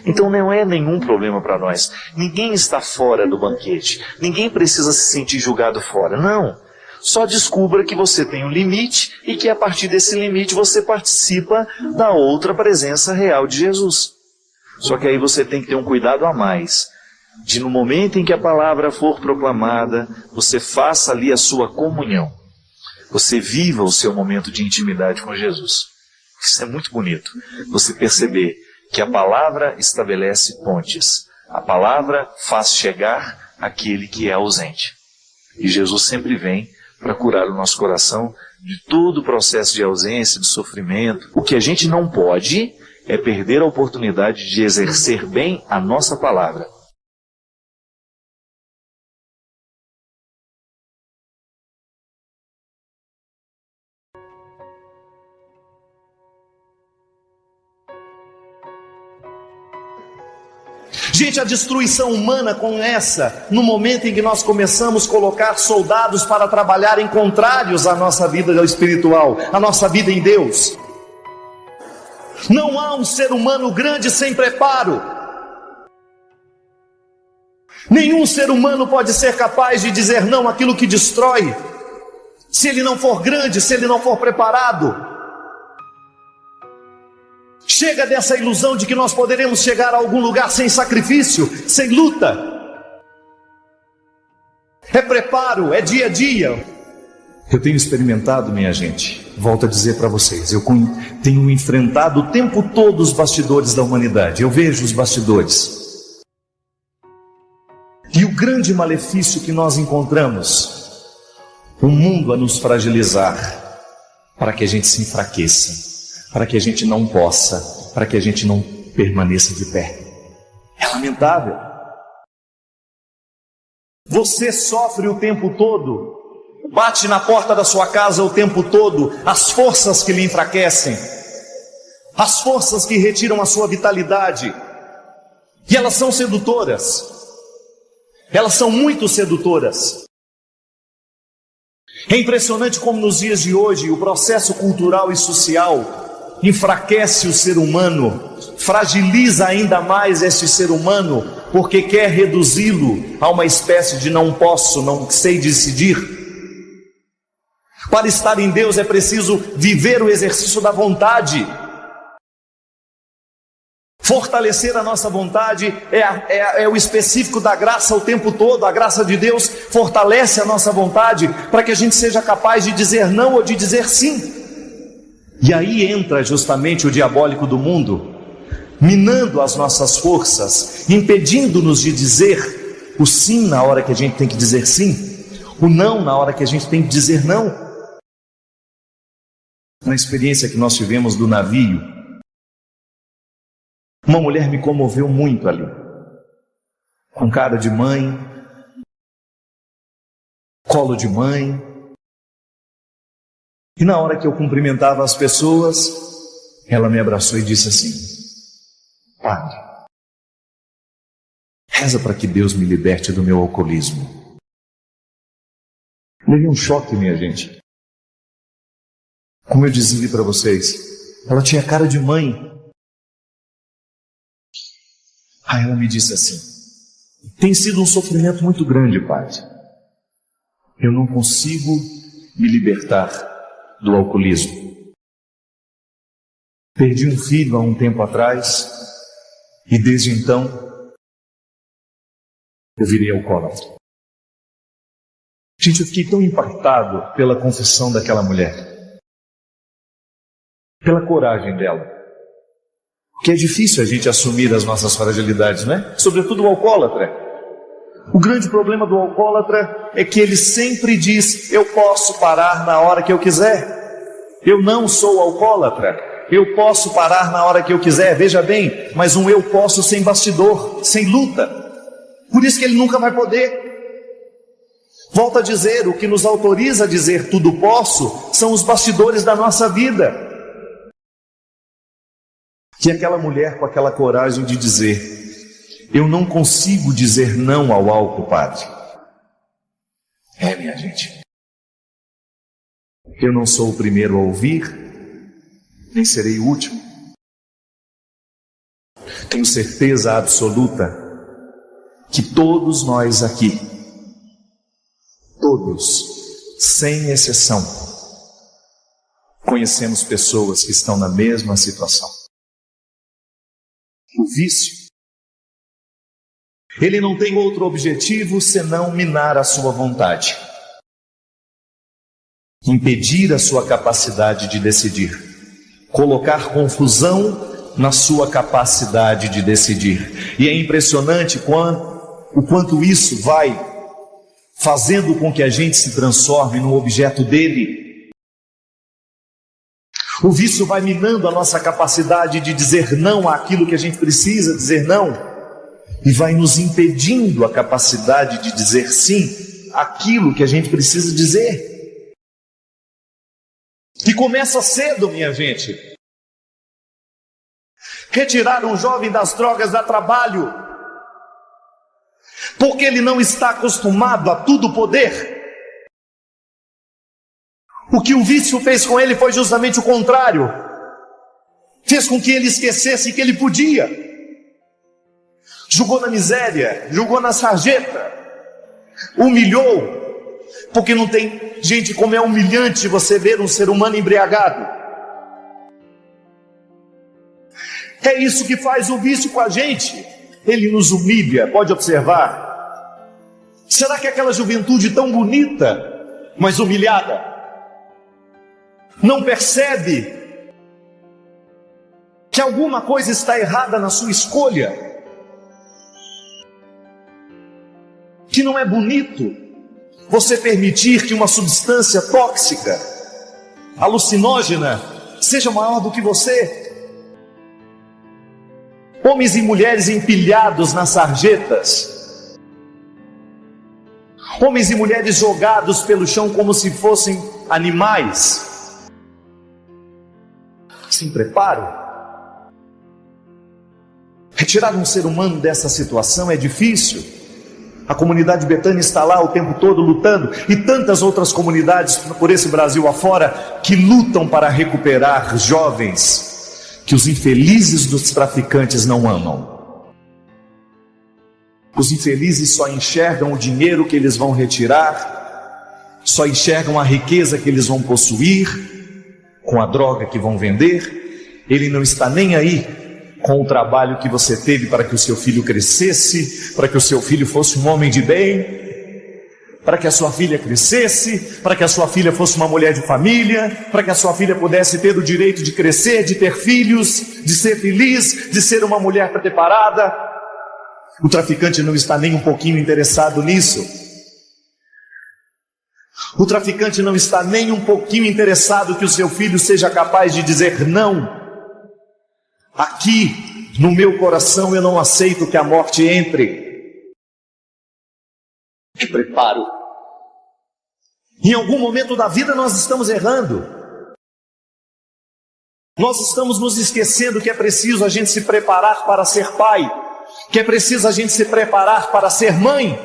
Então não é nenhum problema para nós. Ninguém está fora do banquete. Ninguém precisa se sentir julgado fora. Não. Só descubra que você tem um limite e que a partir desse limite você participa da outra presença real de Jesus. Só que aí você tem que ter um cuidado a mais. De no momento em que a palavra for proclamada, você faça ali a sua comunhão. Você viva o seu momento de intimidade com Jesus. Isso é muito bonito. Você perceber que a palavra estabelece pontes. A palavra faz chegar aquele que é ausente. E Jesus sempre vem para curar o nosso coração de todo o processo de ausência, de sofrimento. O que a gente não pode é perder a oportunidade de exercer bem a nossa palavra.
Gente, a destruição humana começa no momento em que nós começamos a colocar soldados para trabalharem contrários à nossa vida espiritual, à nossa vida em Deus. Não há um ser humano grande sem preparo. Nenhum ser humano pode ser capaz de dizer não àquilo que destrói, se ele não for grande, se ele não for preparado. Chega dessa ilusão de que nós poderemos chegar a algum lugar sem sacrifício, sem luta. É preparo, é dia a dia. Eu tenho experimentado, minha gente, volto a dizer para vocês, eu tenho enfrentado o tempo todo os bastidores da humanidade. Eu vejo os bastidores. E o grande malefício que nós encontramos, o mundo a nos fragilizar, para que a gente se enfraqueça, para que a gente não possa, para que a gente não permaneça de pé. É lamentável. Você sofre o tempo todo, bate na porta da sua casa o tempo todo, as forças que lhe enfraquecem, as forças que retiram a sua vitalidade, e elas são sedutoras, elas são muito sedutoras. É impressionante como nos dias de hoje o processo cultural e social enfraquece o ser humano, fragiliza ainda mais este ser humano, porque quer reduzi-lo a uma espécie de não posso, não sei decidir. Para estar em Deus é preciso viver o exercício da vontade. Fortalecer a nossa vontade é o específico da graça o tempo todo. A graça de Deus fortalece a nossa vontade para que a gente seja capaz de dizer não ou de dizer sim. E aí entra justamente o diabólico do mundo, minando as nossas forças, impedindo-nos de dizer o sim na hora que a gente tem que dizer sim, o não na hora que a gente tem que dizer não. Na experiência que nós tivemos do navio, uma mulher me comoveu muito ali, com cara de mãe, colo de mãe, e na hora que eu cumprimentava as pessoas, ela me abraçou e disse assim: Padre, reza para que Deus me liberte do meu alcoolismo. Levei um choque, minha gente. Como eu dizia para vocês, ela tinha cara de mãe. Aí ela me disse assim: tem sido um sofrimento muito grande, Padre. Eu não consigo me libertar do alcoolismo. Perdi um filho há um tempo atrás e desde então eu virei alcoólatra. Gente, eu fiquei tão impactado pela confissão daquela mulher, pela coragem dela. Porque é difícil a gente assumir as nossas fragilidades, né? Sobretudo o alcoólatra. O grande problema do alcoólatra é que ele sempre diz: eu posso parar na hora que eu quiser. Eu não sou alcoólatra. Eu posso parar na hora que eu quiser. Veja bem, mas um eu posso sem bastidor, sem luta. Por isso que ele nunca vai poder. Volto a dizer, o que nos autoriza a dizer tudo posso são os bastidores da nossa vida. Que aquela mulher com aquela coragem de dizer: eu não consigo dizer não ao álcool, Padre. Minha gente, eu não sou o primeiro a ouvir, nem serei o último. Tenho certeza absoluta que todos nós aqui, todos, sem exceção, conhecemos pessoas que estão na mesma situação. O vício, ele não tem outro objetivo senão minar a sua vontade, impedir a sua capacidade de decidir, colocar confusão na sua capacidade de decidir. E é impressionante o quanto isso vai fazendo com que a gente se transforme no objeto dele. O vício vai minando a nossa capacidade de dizer não àquilo que a gente precisa dizer não, e vai nos impedindo a capacidade de dizer sim àquilo que a gente precisa dizer. E começa cedo, minha gente. Retirar um jovem das drogas dá trabalho, porque ele não está acostumado a tudo poder. O que o vício fez com ele foi justamente o contrário. Fez com que ele esquecesse que ele podia. Jogou na miséria, jogou na sarjeta, humilhou, Porque não tem, gente, como é humilhante você ver um ser humano embriagado. É isso que faz o vício com a gente. Ele nos humilha, pode observar. Será que aquela juventude tão bonita, mas humilhada, não percebe que alguma coisa está errada na sua escolha? Que não é bonito você permitir que uma substância tóxica, alucinógena, seja maior do que você. Homens e mulheres empilhados nas sarjetas, homens e mulheres jogados pelo chão como se fossem animais, sem preparo. Retirar um ser humano dessa situação é difícil. A comunidade Betânia está lá o tempo todo lutando, e tantas outras comunidades por esse Brasil afora que lutam para recuperar jovens que os infelizes dos traficantes não amam. Os infelizes só enxergam o dinheiro que eles vão retirar, só enxergam a riqueza que eles vão possuir, com a droga que vão vender. Ele não está nem aí com o trabalho que você teve para que o seu filho crescesse, para que o seu filho fosse um homem de bem, para que a sua filha crescesse, para que a sua filha fosse uma mulher de família, para que a sua filha pudesse ter o direito de crescer, de ter filhos, de ser feliz, de ser uma mulher preparada. O traficante não está nem um pouquinho interessado nisso. O traficante não está nem um pouquinho interessado que o seu filho seja capaz de dizer não. Aqui, no meu coração, eu não aceito que a morte entre. Que preparo. Em algum momento da vida nós estamos errando. Nós estamos nos esquecendo que é preciso a gente se preparar para ser pai, que é preciso a gente se preparar para ser mãe,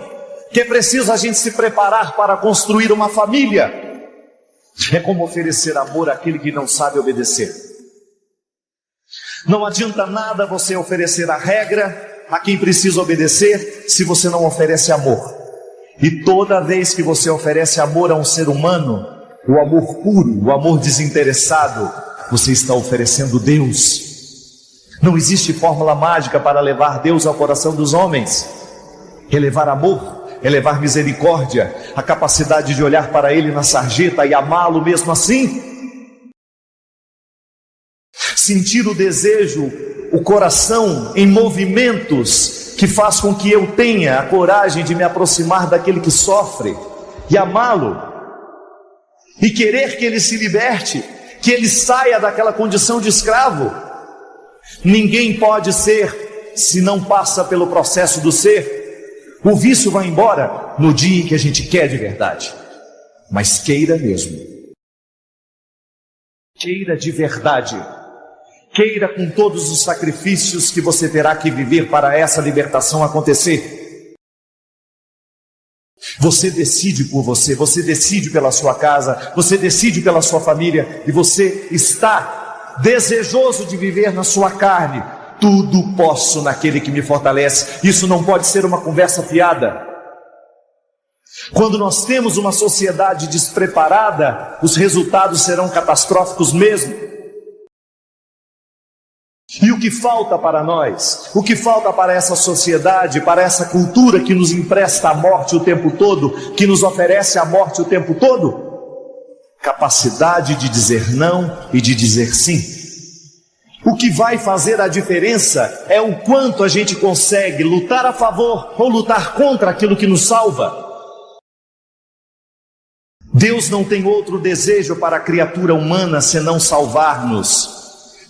que é preciso a gente se preparar para construir uma família. É como oferecer amor àquele que não sabe obedecer. Não adianta nada você oferecer a regra a quem precisa obedecer se você não oferece amor. E toda vez que você oferece amor a um ser humano, o amor puro, o amor desinteressado, você está oferecendo Deus. Não existe fórmula mágica para levar Deus ao coração dos homens. É levar amor, é levar misericórdia, a capacidade de olhar para Ele na sarjeta e amá-lo mesmo assim. Sentir o desejo, o coração em movimentos que faz com que eu tenha a coragem de me aproximar daquele que sofre e amá-lo, e querer que ele se liberte, que ele saia daquela condição de escravo. Ninguém pode ser se não passa pelo processo do ser. O vício vai embora no dia em que a gente quer de verdade, mas queira mesmo, queira de verdade. Queira com todos os sacrifícios que você terá que viver para essa libertação acontecer. Você decide por você, você decide pela sua casa, você decide pela sua família, e você está desejoso de viver na sua carne. Tudo posso naquele que me fortalece. Isso não pode ser uma conversa fiada. Quando nós temos uma sociedade despreparada, os resultados serão catastróficos mesmo. E o que falta para nós? O que falta para essa sociedade, para essa cultura que nos empresta a morte o tempo todo, que nos oferece a morte o tempo todo? Capacidade de dizer não e de dizer sim. O que vai fazer a diferença é o quanto a gente consegue lutar a favor ou lutar contra aquilo que nos salva. Deus não tem outro desejo para a criatura humana senão salvar-nos.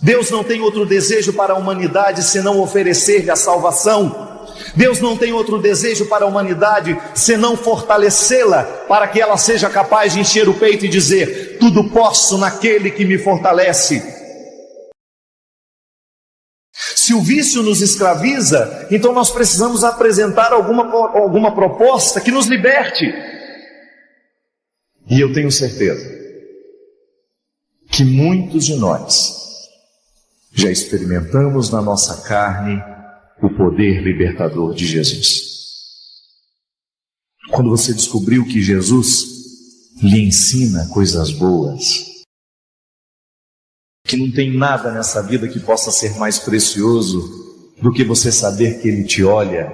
Deus não tem outro desejo para a humanidade senão oferecer-lhe a salvação. Deus não tem outro desejo para a humanidade senão fortalecê-la, para que ela seja capaz de encher o peito e dizer: tudo posso naquele que me fortalece. Se o vício nos escraviza, então nós precisamos apresentar alguma proposta que nos liberte. E eu tenho certeza que muitos de nós já experimentamos na nossa carne o poder libertador de Jesus. Quando você descobriu que Jesus lhe ensina coisas boas, que não tem nada nessa vida que possa ser mais precioso do que você saber que Ele te olha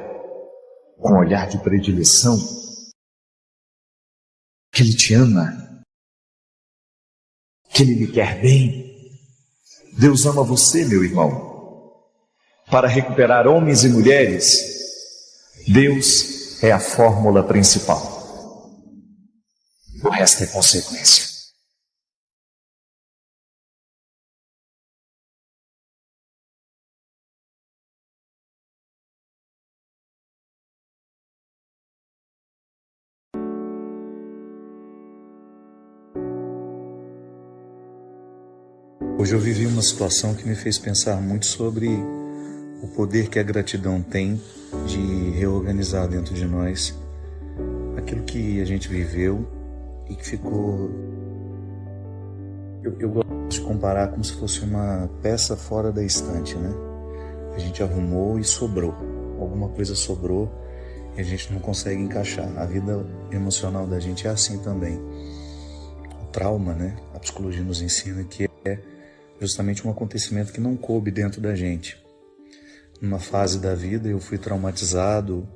com um olhar de predileção, que Ele te ama, que Ele lhe quer bem. Deus ama você, meu irmão. Para recuperar homens e mulheres, Deus é a fórmula principal. O resto é consequência.
Hoje eu vivi uma situação que me fez pensar muito sobre o poder que a gratidão tem de reorganizar dentro de nós aquilo que a gente viveu e que ficou... Eu gosto de comparar como se fosse uma peça fora da estante, né? A gente arrumou e sobrou. Alguma coisa sobrou e a gente não consegue encaixar. A vida emocional da gente é assim também. O trauma, né? A psicologia nos ensina que é justamente um acontecimento que não coube dentro da gente. Numa fase da vida eu fui traumatizado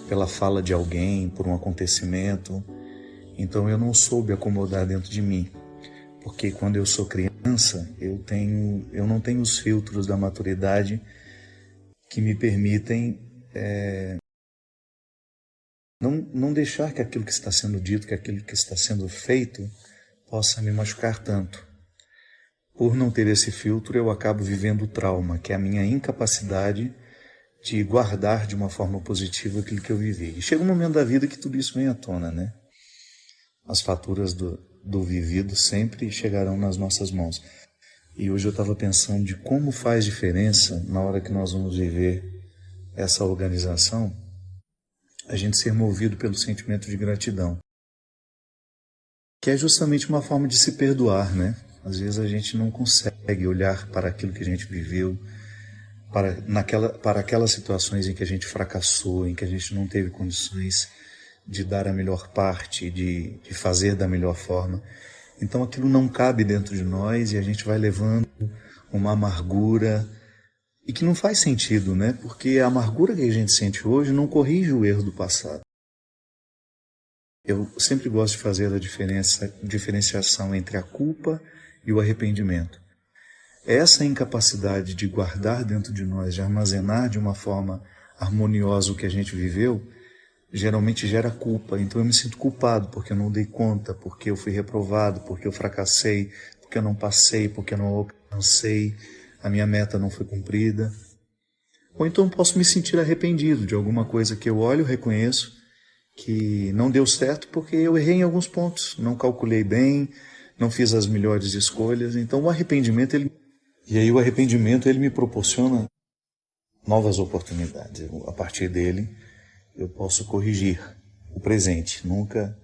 pela fala de alguém, por um acontecimento, então eu não soube acomodar dentro de mim, porque quando eu sou criança eu não tenho os filtros da maturidade que me permitem não deixar que aquilo que está sendo dito, que aquilo que está sendo feito possa me machucar tanto. Por não ter esse filtro, eu acabo vivendo o trauma, que é a minha incapacidade de guardar de uma forma positiva aquilo que eu vivi. E chega um momento da vida que tudo isso vem à tona, né? As faturas do vivido sempre chegarão nas nossas mãos. E hoje eu estava pensando de como faz diferença, na hora que nós vamos viver essa organização, a gente ser movido pelo sentimento de gratidão, que é justamente uma forma de se perdoar, né? Às vezes a gente não consegue olhar para aquilo que a gente viveu, para aquelas situações em que a gente fracassou, em que a gente não teve condições de dar a melhor parte, de fazer da melhor forma. Então aquilo não cabe dentro de nós e a gente vai levando uma amargura e que não faz sentido, né? Porque a amargura que a gente sente hoje não corrige o erro do passado. Eu sempre gosto de fazer a diferenciação entre a culpa e o arrependimento. Essa incapacidade de guardar dentro de nós, de armazenar de uma forma harmoniosa o que a gente viveu, geralmente gera culpa. Então eu me sinto culpado porque eu não dei conta, porque eu fui reprovado, porque eu fracassei, porque eu não passei, porque eu não alcancei, a minha meta não foi cumprida. Ou então posso me sentir arrependido de alguma coisa que eu olho, reconheço que não deu certo porque eu errei em alguns pontos, não calculei bem, não fiz as melhores escolhas. Então o arrependimento, ele me proporciona novas oportunidades. A partir dele eu posso corrigir o presente. Nunca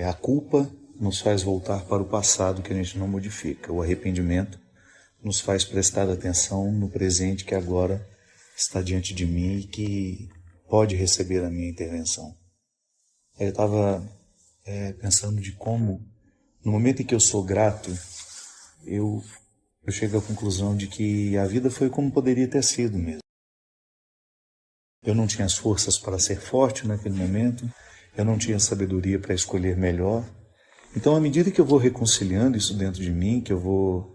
a culpa nos faz voltar para o passado que a gente não modifica. O arrependimento nos faz prestar atenção no presente que agora está diante de mim e que pode receber a minha intervenção. Eu estava pensando de como, no momento em que eu sou grato, eu chego à conclusão de que a vida foi como poderia ter sido mesmo. Eu não tinha as forças para ser forte naquele momento, eu não tinha sabedoria para escolher melhor. Então, à medida que eu vou reconciliando isso dentro de mim, que eu vou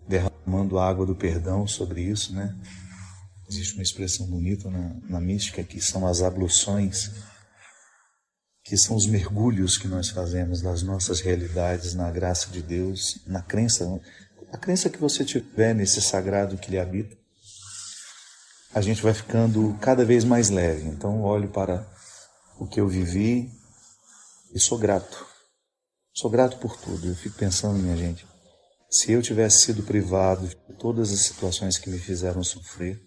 derramando a água do perdão sobre isso, né? Existe uma expressão bonita na mística que são as abluções, que são os mergulhos que nós fazemos das nossas realidades na graça de Deus, na crença, a crença que você tiver nesse sagrado que lhe habita. A gente vai ficando cada vez mais leve. Então olho para o que eu vivi e sou grato. Sou grato por tudo. Eu fico pensando, minha gente, se eu tivesse sido privado de todas as situações que me fizeram sofrer,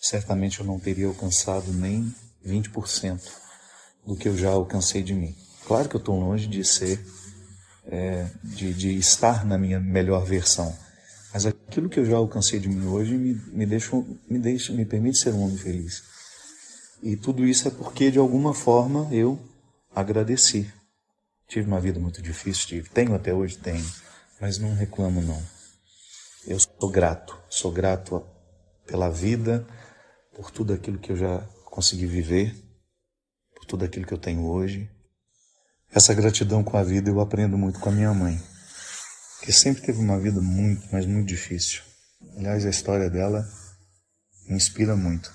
certamente eu não teria alcançado nem 20% do que eu já alcancei de mim. Claro que eu estou longe de ser, de estar na minha melhor versão, mas aquilo que eu já alcancei de mim hoje me permite ser um homem feliz. E tudo isso é porque, de alguma forma, eu agradeci. Tive uma vida muito difícil, tenho até hoje, tenho, mas não reclamo não. Eu sou grato pela vida, por tudo aquilo que eu já consegui viver, por tudo aquilo que eu tenho hoje. Essa gratidão com a vida eu aprendo muito com a minha mãe, que sempre teve uma vida muito, mas muito difícil. Aliás, a história dela me inspira muito.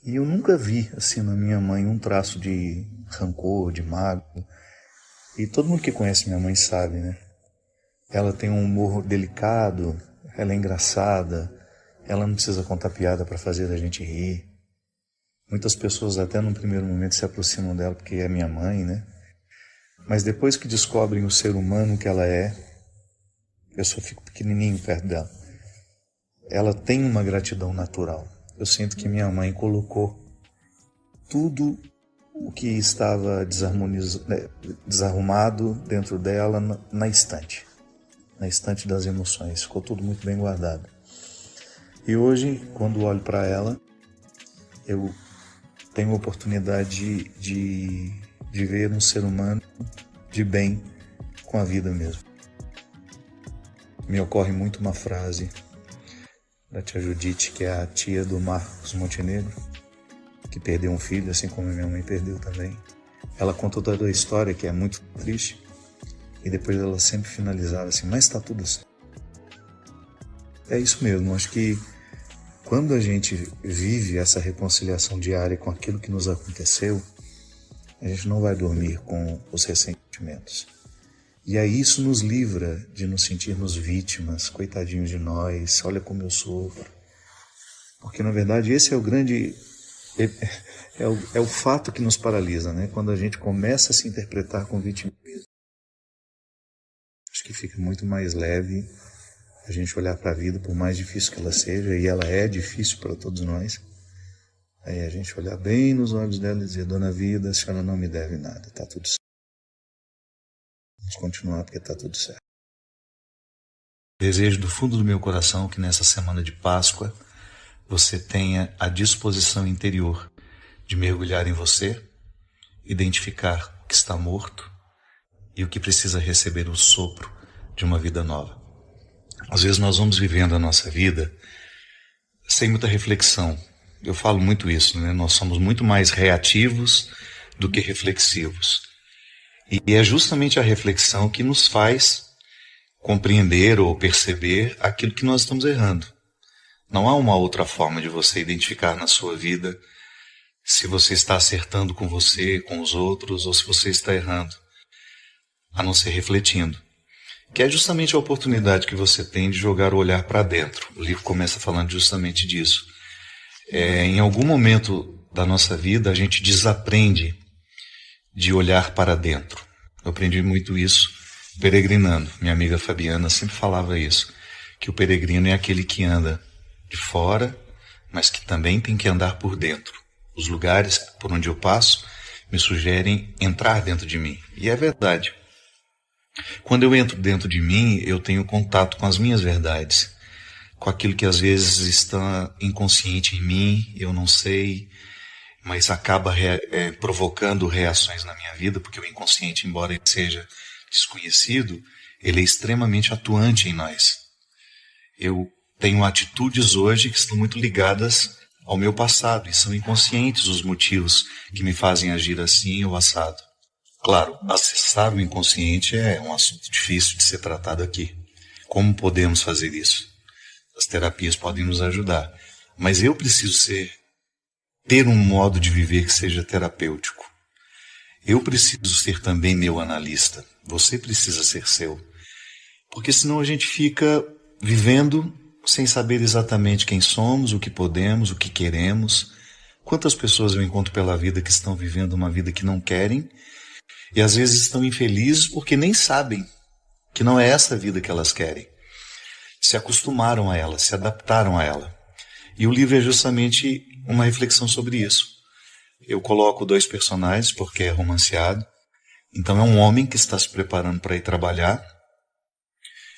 E eu nunca vi, assim, na minha mãe um traço de rancor, de mágoa. E todo mundo que conhece minha mãe sabe, né? Ela tem um humor delicado, ela é engraçada, ela não precisa contar piada para fazer a gente rir. Muitas pessoas até num primeiro momento se aproximam dela porque é minha mãe, né? Mas depois que descobrem o ser humano que ela é, eu só fico pequenininho perto dela. Ela tem uma gratidão natural. Eu sinto que minha mãe colocou tudo o que estava desarrumado dentro dela na estante das emoções. Ficou tudo muito bem guardado. E hoje, quando olho para ela, eu tenho a oportunidade de ver um ser humano de bem com a vida mesmo. Me ocorre muito uma frase da tia Judite, que é a tia do Marcos Montenegro, que perdeu um filho, assim como minha mãe perdeu também. Ela contou toda a história, que é muito triste, e depois ela sempre finalizava assim, mas está tudo certo. É isso mesmo, acho que quando a gente vive essa reconciliação diária com aquilo que nos aconteceu, a gente não vai dormir com os ressentimentos. E aí isso nos livra de nos sentirmos vítimas, coitadinhos de nós, olha como eu sofro. Porque na verdade esse é o grande, é o fato que nos paralisa, né? Quando a gente começa a se interpretar com vitimismo. Acho que fica muito mais leve a gente olhar para a vida, por mais difícil que ela seja, e ela é difícil para todos nós. Aí a gente olhar bem nos olhos dela e dizer, dona Vida, a senhora não me deve nada, está tudo certo. Vamos continuar porque está tudo certo. Desejo do fundo do meu coração que nessa semana de Páscoa você tenha a disposição interior de mergulhar em você, identificar o que está morto e o que precisa receber o sopro de uma vida nova. Às vezes nós vamos vivendo a nossa vida sem muita reflexão. Eu falo muito isso, né? Nós somos muito mais reativos do que reflexivos. E é justamente a reflexão que nos faz compreender ou perceber aquilo que nós estamos errando. Não há uma outra forma de você identificar na sua vida se você está acertando com você, com os outros, ou se você está errando, a não ser refletindo. Que é justamente a oportunidade que você tem de jogar o olhar para dentro. O livro começa falando justamente disso. Em algum momento da nossa vida, a gente desaprende de olhar para dentro. Eu aprendi muito isso peregrinando. Minha amiga Fabiana sempre falava isso, que o peregrino é aquele que anda de fora, mas que também tem que andar por dentro. Os lugares por onde eu passo me sugerem entrar dentro de mim. E é verdade. Quando eu entro dentro de mim, eu tenho contato com as minhas verdades, com aquilo que às vezes está inconsciente em mim, eu não sei, mas acaba provocando reações na minha vida, porque o inconsciente, embora ele seja desconhecido, ele é extremamente atuante em nós. Eu tenho atitudes hoje que estão muito ligadas ao meu passado, e são inconscientes os motivos que me fazem agir assim ou assado. Claro, acessar o inconsciente é um assunto difícil de ser tratado aqui. Como podemos fazer isso? As terapias podem nos ajudar, mas eu preciso ter um modo de viver que seja terapêutico. Eu preciso ser também meu analista. Você precisa ser seu. Porque senão a gente fica vivendo sem saber exatamente quem somos, o que podemos, o que queremos. Quantas pessoas eu encontro pela vida que estão vivendo uma vida que não querem e às vezes estão infelizes porque nem sabem que não é essa vida que elas querem. Se acostumaram a ela, se adaptaram a ela. E o livro é justamente uma reflexão sobre isso. Eu coloco 2 personagens porque é romanceado. Então é um homem que está se preparando para ir trabalhar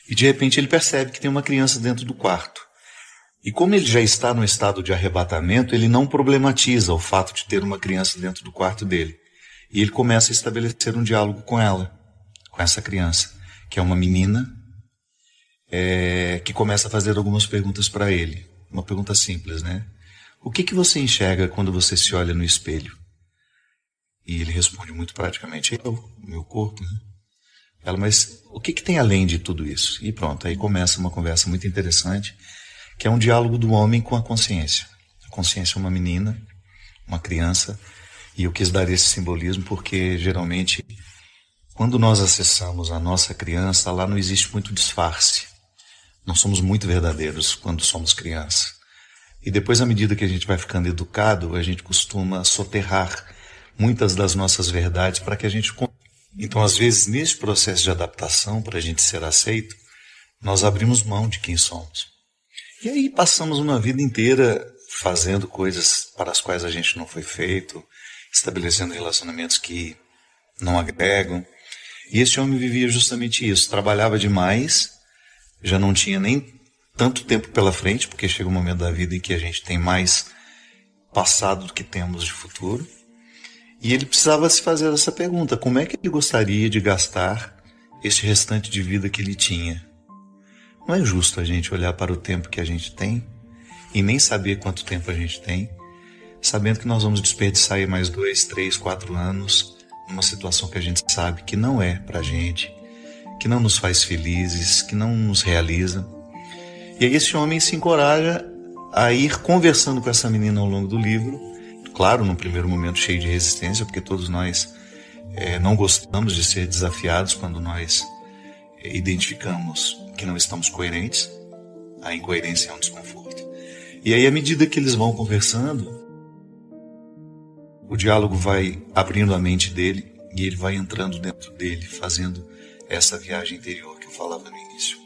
e de repente ele percebe que tem uma criança dentro do quarto. E como ele já está no estado de arrebatamento, ele não problematiza o fato de ter uma criança dentro do quarto dele. E ele começa a estabelecer um diálogo com ela, com essa criança, que é uma menina, que começa a fazer algumas perguntas para ele. Uma pergunta simples, né? O que você enxerga quando você se olha no espelho? E ele responde muito praticamente, meu corpo, né? Ela, mas o que tem além de tudo isso? E pronto, aí começa uma conversa muito interessante, que é um diálogo do homem com a consciência. A consciência é uma menina, uma criança, e eu quis dar esse simbolismo porque, geralmente, quando nós acessamos a nossa criança, lá não existe muito disfarce. Nós somos muito verdadeiros quando somos criança. E depois, à medida que a gente vai ficando educado, a gente costuma soterrar muitas das nossas verdades para que a gente... Então, às vezes, nesse processo de adaptação, para a gente ser aceito, nós abrimos mão de quem somos. E aí passamos uma vida inteira fazendo coisas para as quais a gente não foi feito, estabelecendo relacionamentos que não agregam. E esse homem vivia justamente isso, trabalhava demais, já não tinha nem tanto tempo pela frente, porque chega um momento da vida em que a gente tem mais passado do que temos de futuro. E ele precisava se fazer essa pergunta, como é que ele gostaria de gastar esse restante de vida que ele tinha? Não é justo a gente olhar para o tempo que a gente tem e nem saber quanto tempo a gente tem, sabendo que nós vamos desperdiçar aí mais 2, 3, 4 anos numa situação que a gente sabe que não é pra gente, que não nos faz felizes, que não nos realiza. E aí esse homem se encoraja a ir conversando com essa menina ao longo do livro, claro, num primeiro momento cheio de resistência, porque todos nós não gostamos de ser desafiados quando nós identificamos que não estamos coerentes. A incoerência é um desconforto. E aí, à medida que eles vão conversando, o diálogo vai abrindo a mente dele e ele vai entrando dentro dele, fazendo essa viagem interior que eu falava no início.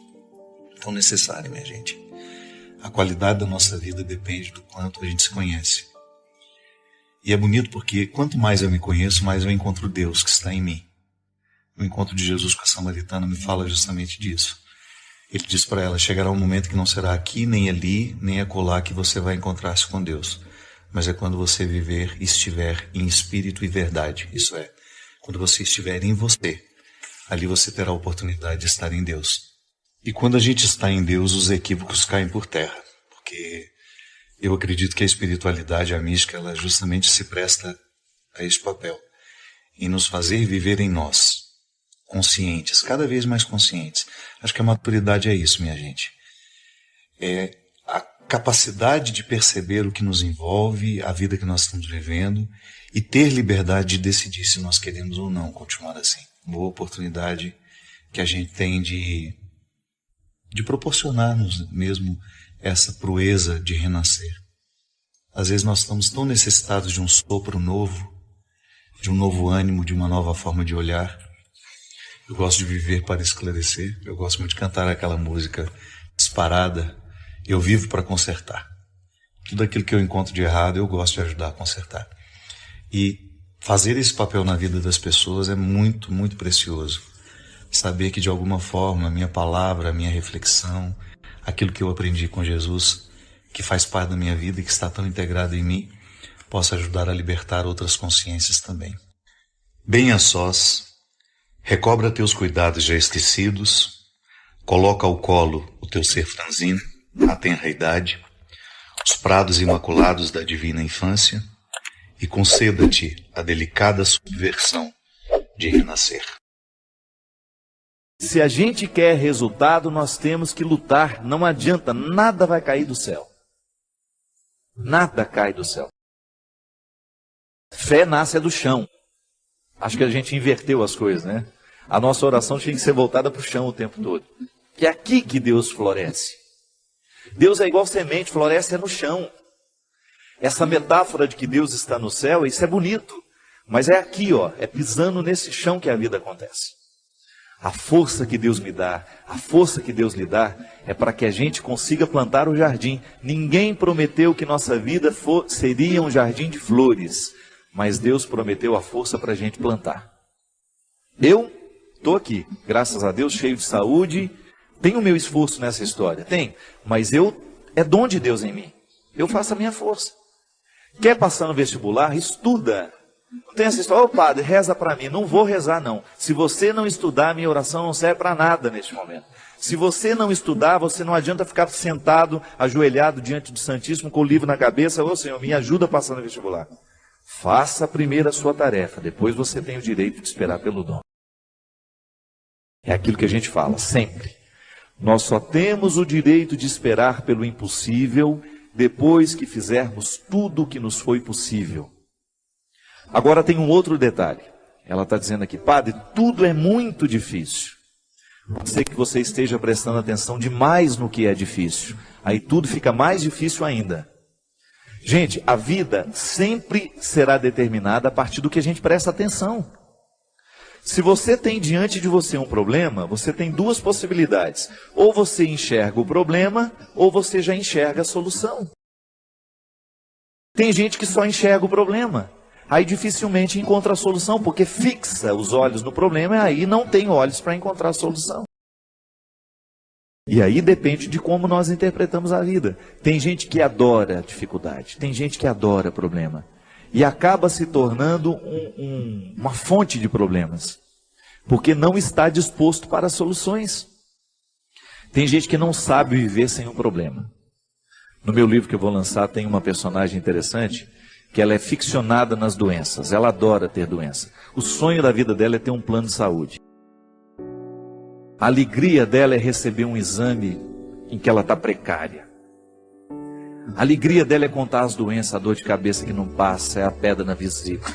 Tão necessária, minha gente. A qualidade da nossa vida depende do quanto a gente se conhece. E é bonito porque quanto mais eu me conheço, mais eu encontro Deus que está em mim. O encontro de Jesus com a samaritana me fala justamente disso. Ele diz para ela, chegará um momento que não será aqui, nem ali, nem acolá que você vai encontrar-se com Deus. Mas é quando você viver e estiver em espírito e verdade. Isso é, quando você estiver em você, ali você terá a oportunidade de estar em Deus. E quando a gente está em Deus, os equívocos caem por terra. Porque eu acredito que a espiritualidade, a mística, ela justamente se presta a esse papel. Em nos fazer viver em nós. Conscientes, cada vez mais conscientes. Acho que a maturidade é isso, minha gente. É a capacidade de perceber o que nos envolve, a vida que nós estamos vivendo e ter liberdade de decidir se nós queremos ou não continuar assim. Boa oportunidade que a gente tem de proporcionar-nos mesmo essa proeza de renascer. Às vezes nós estamos tão necessitados de um sopro novo, de um novo ânimo, de uma nova forma de olhar. Eu gosto de viver para esclarecer. Eu gosto muito de cantar aquela música disparada. Eu vivo para consertar. Tudo aquilo que eu encontro de errado, eu gosto de ajudar a consertar. E fazer esse papel na vida das pessoas é muito, muito precioso. Saber que de alguma forma a minha palavra, a minha reflexão, aquilo que eu aprendi com Jesus, que faz parte da minha vida e que está tão integrado em mim, possa ajudar a libertar outras consciências também. Bem a sós, recobra teus cuidados já esquecidos, coloca ao colo o teu ser franzino, a tenra idade, os prados imaculados da divina infância, e conceda-te a delicada subversão de renascer.
Se a gente quer resultado, nós temos que lutar. Não adianta, nada vai cair do céu. Nada cai do céu. Fé nasce do chão. Acho que a gente inverteu as coisas, né? A nossa oração tinha que ser voltada para o chão o tempo todo. Que é aqui que Deus floresce. Deus é igual semente, floresce no chão. Essa metáfora de que Deus está no céu, isso é bonito. Mas é aqui, ó, é pisando nesse chão que a vida acontece. A força que Deus me dá, a força que Deus lhe dá, é para que a gente consiga plantar o jardim. Ninguém prometeu que nossa vida seria um jardim de flores, mas Deus prometeu a força para a gente plantar. Eu estou aqui, graças a Deus, cheio de saúde, tenho o meu esforço nessa história, tem, mas eu
É dom de Deus em mim. Eu faço a minha força. Quer passar no vestibular? Estuda. Não tem essa história, ô padre, reza para mim. Não vou rezar, não. Se você não estudar, minha oração não serve para nada neste momento. Se você não estudar, você não adianta ficar sentado, ajoelhado diante do Santíssimo, com o livro na cabeça. Ô Senhor, me ajuda a passar no vestibular. Faça primeiro a sua tarefa, depois você tem o direito de esperar pelo dom. É aquilo que a gente fala, sempre. Nós só temos o direito de esperar pelo impossível depois que fizermos tudo o que nos foi possível. Agora tem um outro detalhe. Ela está dizendo aqui, padre, tudo é muito difícil. Pode ser que você esteja prestando atenção demais no que é difícil. Aí tudo fica mais difícil ainda. Gente, a vida sempre será determinada a partir do que a gente presta atenção. Se você tem diante de você um problema, você tem duas possibilidades. Ou você enxerga o problema, ou você já enxerga a solução. Tem gente que só enxerga o problema. Aí dificilmente encontra a solução, porque fixa os olhos no problema e aí não tem olhos para encontrar a solução. E aí depende de como nós interpretamos a vida. Tem gente que adora dificuldade, tem gente que adora problema. E acaba se tornando uma fonte de problemas, porque não está disposto para soluções. Tem gente que não sabe viver sem um problema. No meu livro que eu vou lançar tem uma personagem interessante, que ela é ficcionada nas doenças, ela adora ter doença. O sonho da vida dela é ter um plano de saúde. A alegria dela é receber um exame em que ela está precária. A alegria dela é contar as doenças, a dor de cabeça que não passa, é a pedra na vesícula.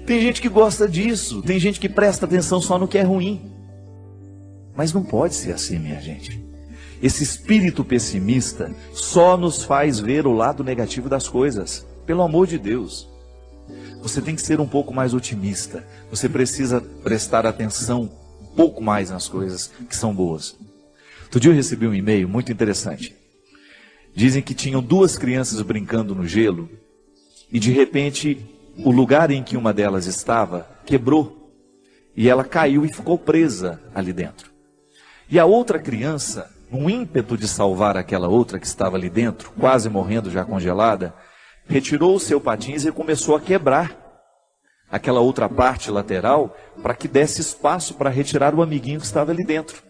Tem gente que gosta disso, tem gente que presta atenção só no que é ruim. Mas não pode ser assim, minha gente. Esse espírito pessimista só nos faz ver o lado negativo das coisas. Pelo amor de Deus. Você tem que ser um pouco mais otimista. Você precisa prestar atenção um pouco mais nas coisas que são boas. Outro dia eu recebi um e-mail muito interessante. Dizem que tinham duas crianças brincando no gelo e de repente o lugar em que uma delas estava quebrou e ela caiu e ficou presa ali dentro. E a outra criança, num ímpeto de salvar aquela outra que estava ali dentro, quase morrendo já congelada, retirou o seu patins e começou a quebrar aquela outra parte lateral para que desse espaço para retirar o amiguinho que estava ali dentro.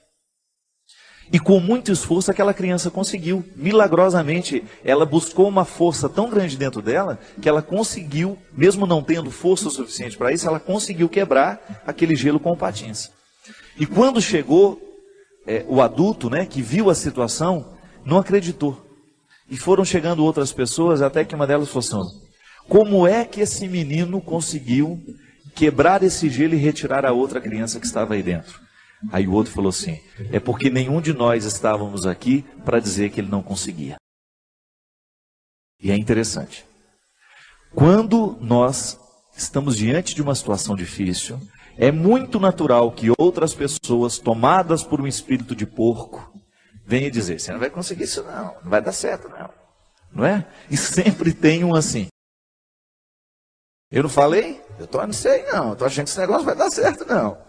E com muito esforço aquela criança conseguiu. Milagrosamente, ela buscou uma força tão grande dentro dela que ela conseguiu, mesmo não tendo força suficiente para isso, ela conseguiu quebrar aquele gelo com o patins. E quando chegou o adulto, que viu a situação, não acreditou. E foram chegando outras pessoas, até que uma delas falou assim, como é que esse menino conseguiu quebrar esse gelo e retirar a outra criança que estava aí dentro? Aí o outro falou assim, é porque nenhum de nós estávamos aqui para dizer que ele não conseguia. E é interessante. Quando nós estamos diante de uma situação difícil, é muito natural que outras pessoas, tomadas por um espírito de porco, venham dizer, você não vai conseguir isso não, não vai dar certo não é? E sempre tem um assim. Eu não falei? Eu não sei não, estou achando que esse negócio vai dar certo não.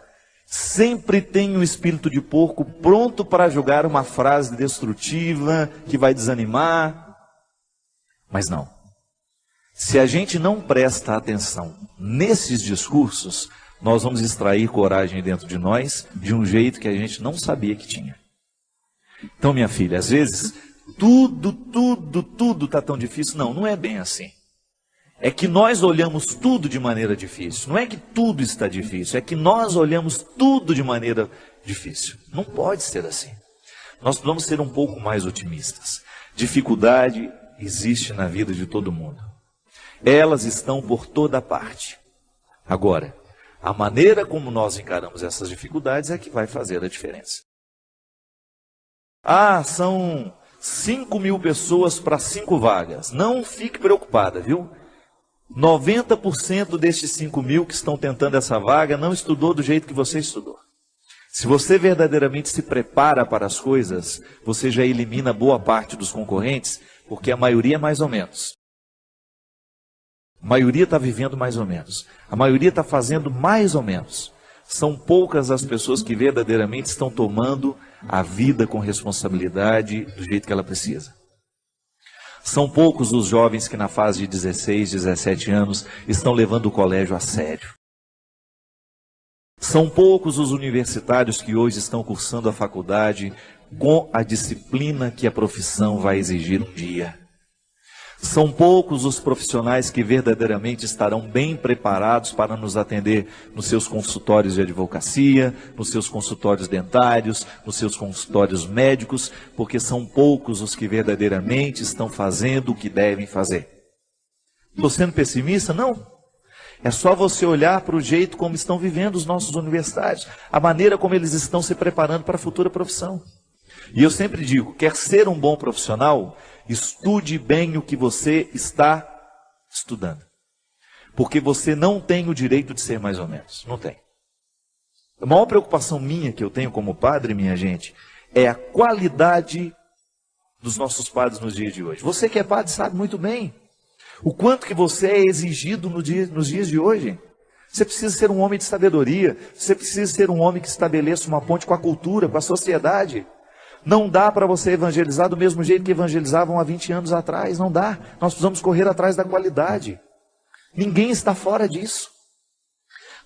Sempre tem um espírito de porco pronto para jogar uma frase destrutiva, que vai desanimar. Mas não. Se a gente não presta atenção nesses discursos, nós vamos extrair coragem dentro de nós de um jeito que a gente não sabia que tinha. Então, minha filha, às vezes, tudo está tão difícil. Não, não é bem assim. É que nós olhamos tudo de maneira difícil. Não é que tudo está difícil, é que nós olhamos tudo de maneira difícil. Não pode ser assim. Nós precisamos ser um pouco mais otimistas. Dificuldade existe na vida de todo mundo. Elas estão por toda parte. Agora, a maneira como nós encaramos essas dificuldades é que vai fazer a diferença. São 5.000 pessoas para 5 vagas. Não fique preocupada, viu? 90% destes 5.000 que estão tentando essa vaga não estudou do jeito que você estudou. Se você verdadeiramente se prepara para as coisas, você já elimina boa parte dos concorrentes, porque a maioria é mais ou menos. A maioria está vivendo mais ou menos. A maioria está fazendo mais ou menos. São poucas as pessoas que verdadeiramente estão tomando a vida com responsabilidade do jeito que ela precisa. São poucos os jovens que na fase de 16, 17 anos estão levando o colégio a sério. São poucos os universitários que hoje estão cursando a faculdade com a disciplina que a profissão vai exigir um dia. São poucos os profissionais que verdadeiramente estarão bem preparados para nos atender nos seus consultórios de advocacia, nos seus consultórios dentários, nos seus consultórios médicos, porque são poucos os que verdadeiramente estão fazendo o que devem fazer. Estou sendo pessimista? Não. É só você olhar para o jeito como estão vivendo os nossos universitários, a maneira como eles estão se preparando para a futura profissão. E eu sempre digo, quer ser um bom profissional, estude bem o que você está estudando. Porque você não tem o direito de ser mais ou menos. Não tem. A maior preocupação minha que eu tenho como padre, minha gente, é a qualidade dos nossos padres nos dias de hoje. Você que é padre sabe muito bem o quanto que você é exigido nos dias de hoje. Você precisa ser um homem de sabedoria. Você precisa ser um homem que estabeleça uma ponte com a cultura, com a sociedade. Não dá para você evangelizar do mesmo jeito que evangelizavam há 20 anos atrás. Não dá. Nós precisamos correr atrás da qualidade. Ninguém está fora disso.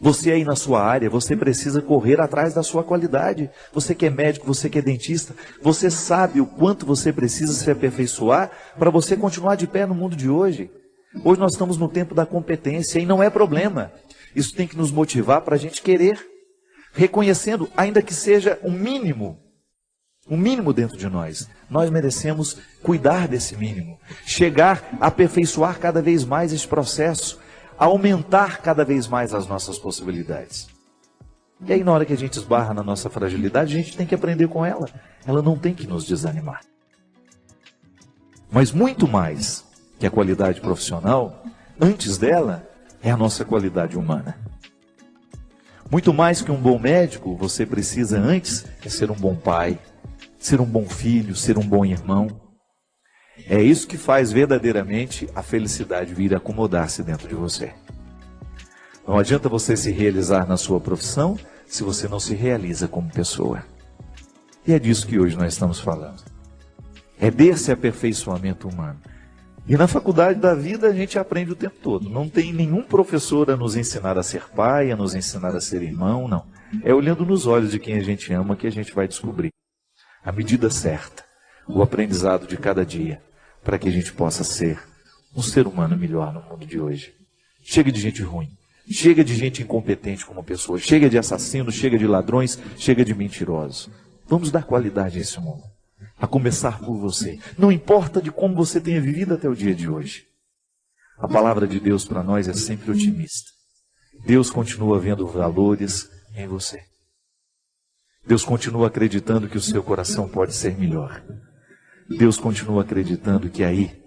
Você aí na sua área, você precisa correr atrás da sua qualidade. Você que é médico, você que é dentista, você sabe o quanto você precisa se aperfeiçoar para você continuar de pé no mundo de hoje. Hoje nós estamos no tempo da competência e não é problema. Isso tem que nos motivar para a gente querer, reconhecendo, ainda que seja um mínimo dentro de nós. Nós merecemos cuidar desse mínimo, chegar a aperfeiçoar cada vez mais esse processo, a aumentar cada vez mais as nossas possibilidades. E aí na hora que a gente esbarra na nossa fragilidade, a gente tem que aprender com ela. Ela não tem que nos desanimar. Mas muito mais que a qualidade profissional, antes dela, é a nossa qualidade humana. Muito mais que um bom médico, você precisa antes é ser um bom pai, ser um bom filho, ser um bom irmão. É isso que faz verdadeiramente a felicidade vir acomodar-se dentro de você. Não adianta você se realizar na sua profissão se você não se realiza como pessoa. E é disso que hoje nós estamos falando. É desse aperfeiçoamento humano. E na faculdade da vida a gente aprende o tempo todo. Não tem nenhum professor a nos ensinar a ser pai, a nos ensinar a ser irmão, não. É olhando nos olhos de quem a gente ama que a gente vai descobrir a medida certa, o aprendizado de cada dia, para que a gente possa ser um ser humano melhor no mundo de hoje. Chega de gente ruim, chega de gente incompetente como pessoa, chega de assassinos, chega de ladrões, chega de mentirosos. Vamos dar qualidade a esse mundo, a começar por você. Não importa de como você tenha vivido até o dia de hoje. A palavra de Deus para nós é sempre otimista. Deus continua vendo valores em você. Deus continua acreditando que o seu coração pode ser melhor. Deus continua acreditando que aí,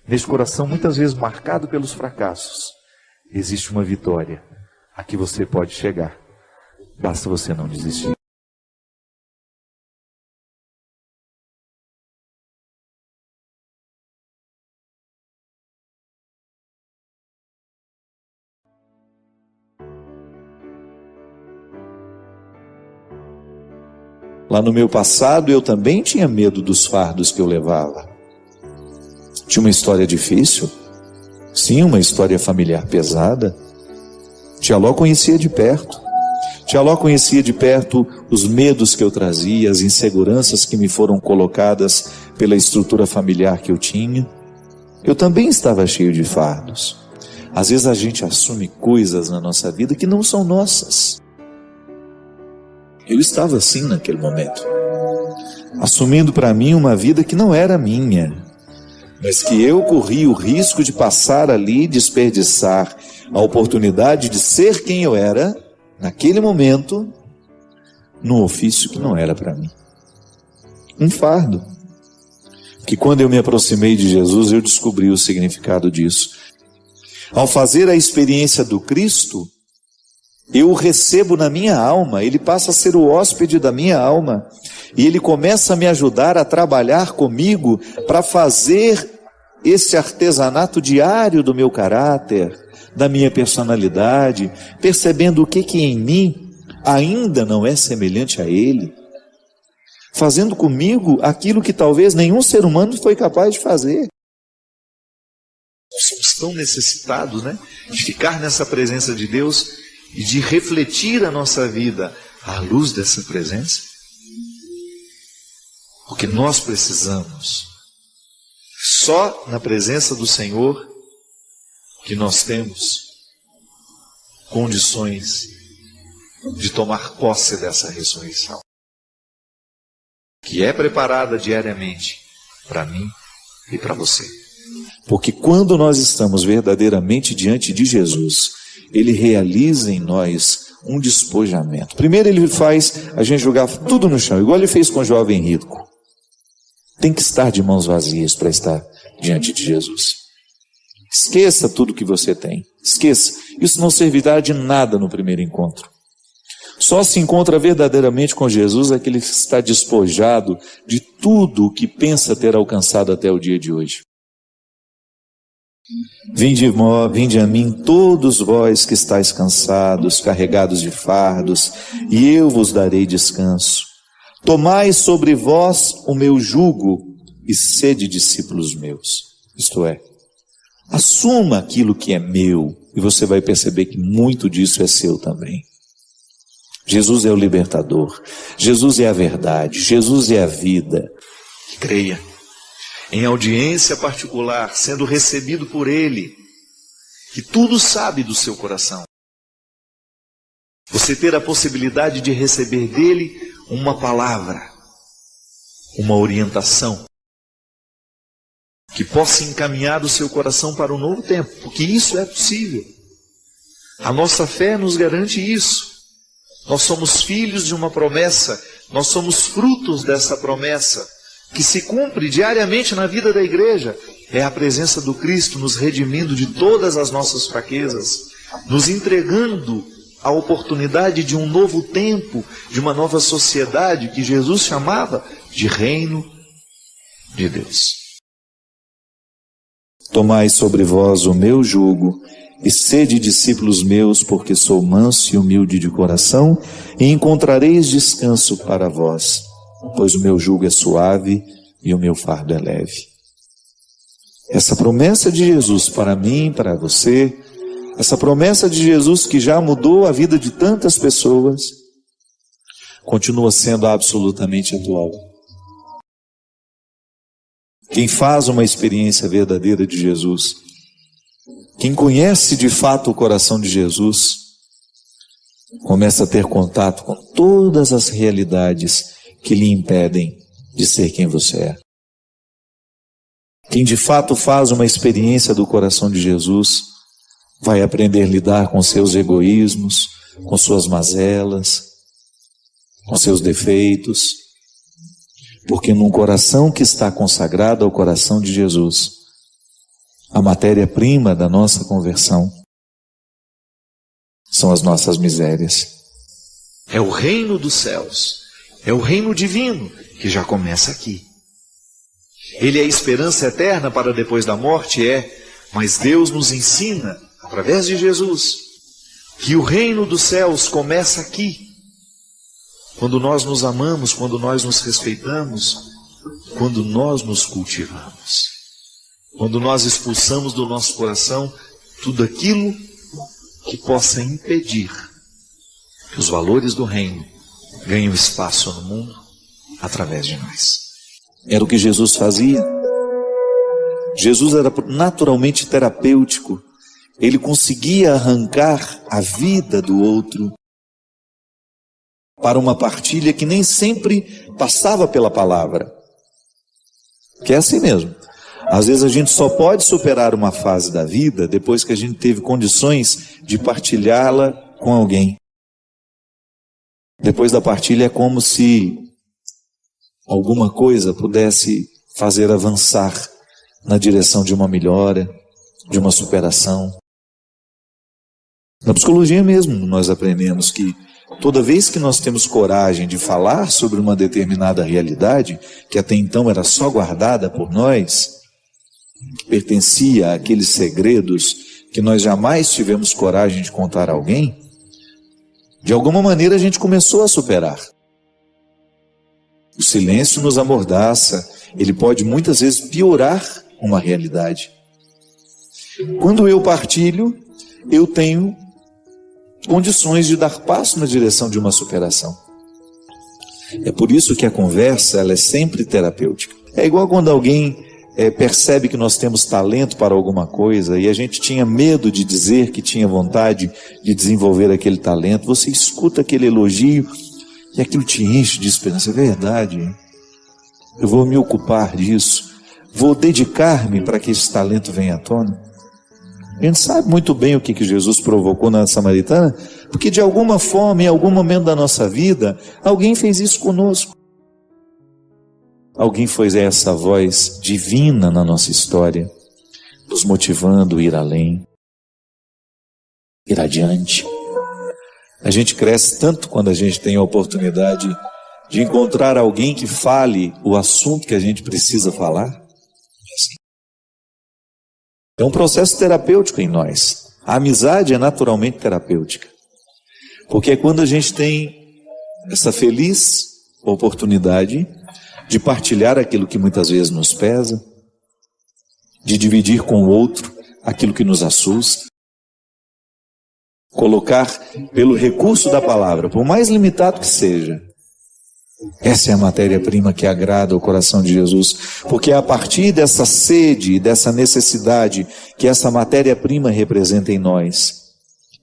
nesse coração muitas vezes marcado pelos fracassos, existe uma vitória a que você pode chegar. Basta você não desistir.
Lá no meu passado eu também tinha medo dos fardos que eu levava. Tinha uma história difícil. Sim, uma história familiar pesada. Tia Ló conhecia de perto. Tia Ló conhecia de perto os medos que eu trazia, as inseguranças que me foram colocadas pela estrutura familiar que eu tinha. Eu também estava cheio de fardos. Às vezes a gente assume coisas na nossa vida que não são nossas. Eu estava assim naquele momento, assumindo para mim uma vida que não era minha, mas que eu corria o risco de passar ali, desperdiçar a oportunidade de ser quem eu era, naquele momento, num ofício que não era para mim. Um fardo, que quando eu me aproximei de Jesus, eu descobri o significado disso. Ao fazer a experiência do Cristo, eu o recebo na minha alma, ele passa a ser o hóspede da minha alma, e ele começa a me ajudar a trabalhar comigo para fazer esse artesanato diário do meu caráter, da minha personalidade, percebendo o que em mim ainda não é semelhante a ele.
fazendo comigo aquilo que talvez nenhum ser humano foi capaz de fazer.
Nós somos tão necessitados, de ficar nessa presença de Deus e de refletir a nossa vida à luz dessa presença. Porque nós precisamos, só na presença do Senhor, que nós temos condições de tomar posse dessa ressurreição, que é preparada diariamente para mim e para você.
Porque quando nós estamos verdadeiramente diante de Jesus, Ele realiza em nós um despojamento. Primeiro Ele faz a gente jogar tudo no chão, igual Ele fez com o jovem rico. Tem que estar de mãos vazias para estar diante de Jesus. Esqueça tudo que você tem. Esqueça. Isso não servirá de nada no primeiro encontro. Só se encontra verdadeiramente com Jesus aquele que está despojado de tudo o que pensa ter alcançado até o dia de hoje. Vinde a mim todos vós que estáis cansados, carregados de fardos, e eu vos darei descanso. Tomai sobre vós o meu jugo e sede discípulos meus. Isto é, assuma aquilo que é meu e você vai perceber que muito disso é seu também. Jesus é o libertador, Jesus é a verdade, Jesus é a vida.
Creia, em audiência particular, sendo recebido por Ele, que tudo sabe do seu coração. Você ter a possibilidade de receber dele uma palavra, uma orientação, que possa encaminhar o seu coração para um novo tempo, porque isso é possível. A nossa fé nos garante isso. Nós somos filhos de uma promessa, nós somos frutos dessa promessa, que se cumpre diariamente na vida da igreja. É a presença do Cristo nos redimindo de todas as nossas fraquezas, nos entregando a oportunidade de um novo tempo, de uma nova sociedade que Jesus chamava de reino de Deus.
Tomai sobre vós o meu jugo e sede discípulos meus, porque sou manso e humilde de coração, e encontrareis descanso para vós, pois o meu jugo é suave e o meu fardo é leve. Essa promessa de Jesus para mim, para você, essa promessa de Jesus que já mudou a vida de tantas pessoas, continua sendo absolutamente atual. Quem faz uma experiência verdadeira de Jesus, quem conhece de fato o coração de Jesus, começa a ter contato com todas as realidades que lhe impedem de ser quem você é. Quem de fato faz uma experiência do coração de Jesus, vai aprender a lidar com seus egoísmos, com suas mazelas, com seus defeitos, porque num coração que está consagrado ao coração de Jesus, a matéria-prima da nossa conversão são as nossas misérias.
É o reino dos céus, é o reino divino que já começa aqui. Ele é a esperança eterna para depois da morte, mas Deus nos ensina, através de Jesus, que o reino dos céus começa aqui. Quando nós nos amamos, quando nós nos respeitamos, quando nós nos cultivamos. Quando nós expulsamos do nosso coração tudo aquilo que possa impedir que os valores do reino ganhem espaço no mundo através de nós.
Era o que Jesus fazia. Jesus era naturalmente terapêutico. Ele conseguia arrancar a vida do outro para uma partilha que nem sempre passava pela palavra. Que é assim mesmo. Às vezes a gente só pode superar uma fase da vida depois que a gente teve condições de partilhá-la com alguém. Depois da partilha é como se alguma coisa pudesse fazer avançar na direção de uma melhora, de uma superação. Na psicologia mesmo nós aprendemos que toda vez que nós temos coragem de falar sobre uma determinada realidade, que até então era só guardada por nós, que pertencia àqueles segredos que nós jamais tivemos coragem de contar a alguém, de alguma maneira a gente começou a superar. O silêncio nos amordaça, ele pode muitas vezes piorar uma realidade. Quando eu partilho, eu tenho condições de dar passo na direção de uma superação. É por isso que a conversa, ela é sempre terapêutica. É igual quando alguém percebe que nós temos talento para alguma coisa e a gente tinha medo de dizer que tinha vontade de desenvolver aquele talento. Você escuta aquele elogio e aquilo te enche de esperança. É verdade, eu vou me ocupar disso, vou dedicar-me para que esse talento venha à tona. A gente sabe muito bem o que Jesus provocou na samaritana, porque de alguma forma, em algum momento da nossa vida, alguém fez isso conosco. Alguém foi essa voz divina na nossa história, nos motivando a ir além, ir adiante. A gente cresce tanto quando a gente tem a oportunidade de encontrar alguém que fale o assunto que a gente precisa falar. É um processo terapêutico em nós. A amizade é naturalmente terapêutica, porque é quando a gente tem essa feliz oportunidade de partilhar aquilo que muitas vezes nos pesa, de dividir com o outro aquilo que nos assusta, colocar pelo recurso da palavra, por mais limitado que seja. Essa é a matéria-prima que agrada ao coração de Jesus, porque é a partir dessa sede, dessa necessidade que essa matéria-prima representa em nós,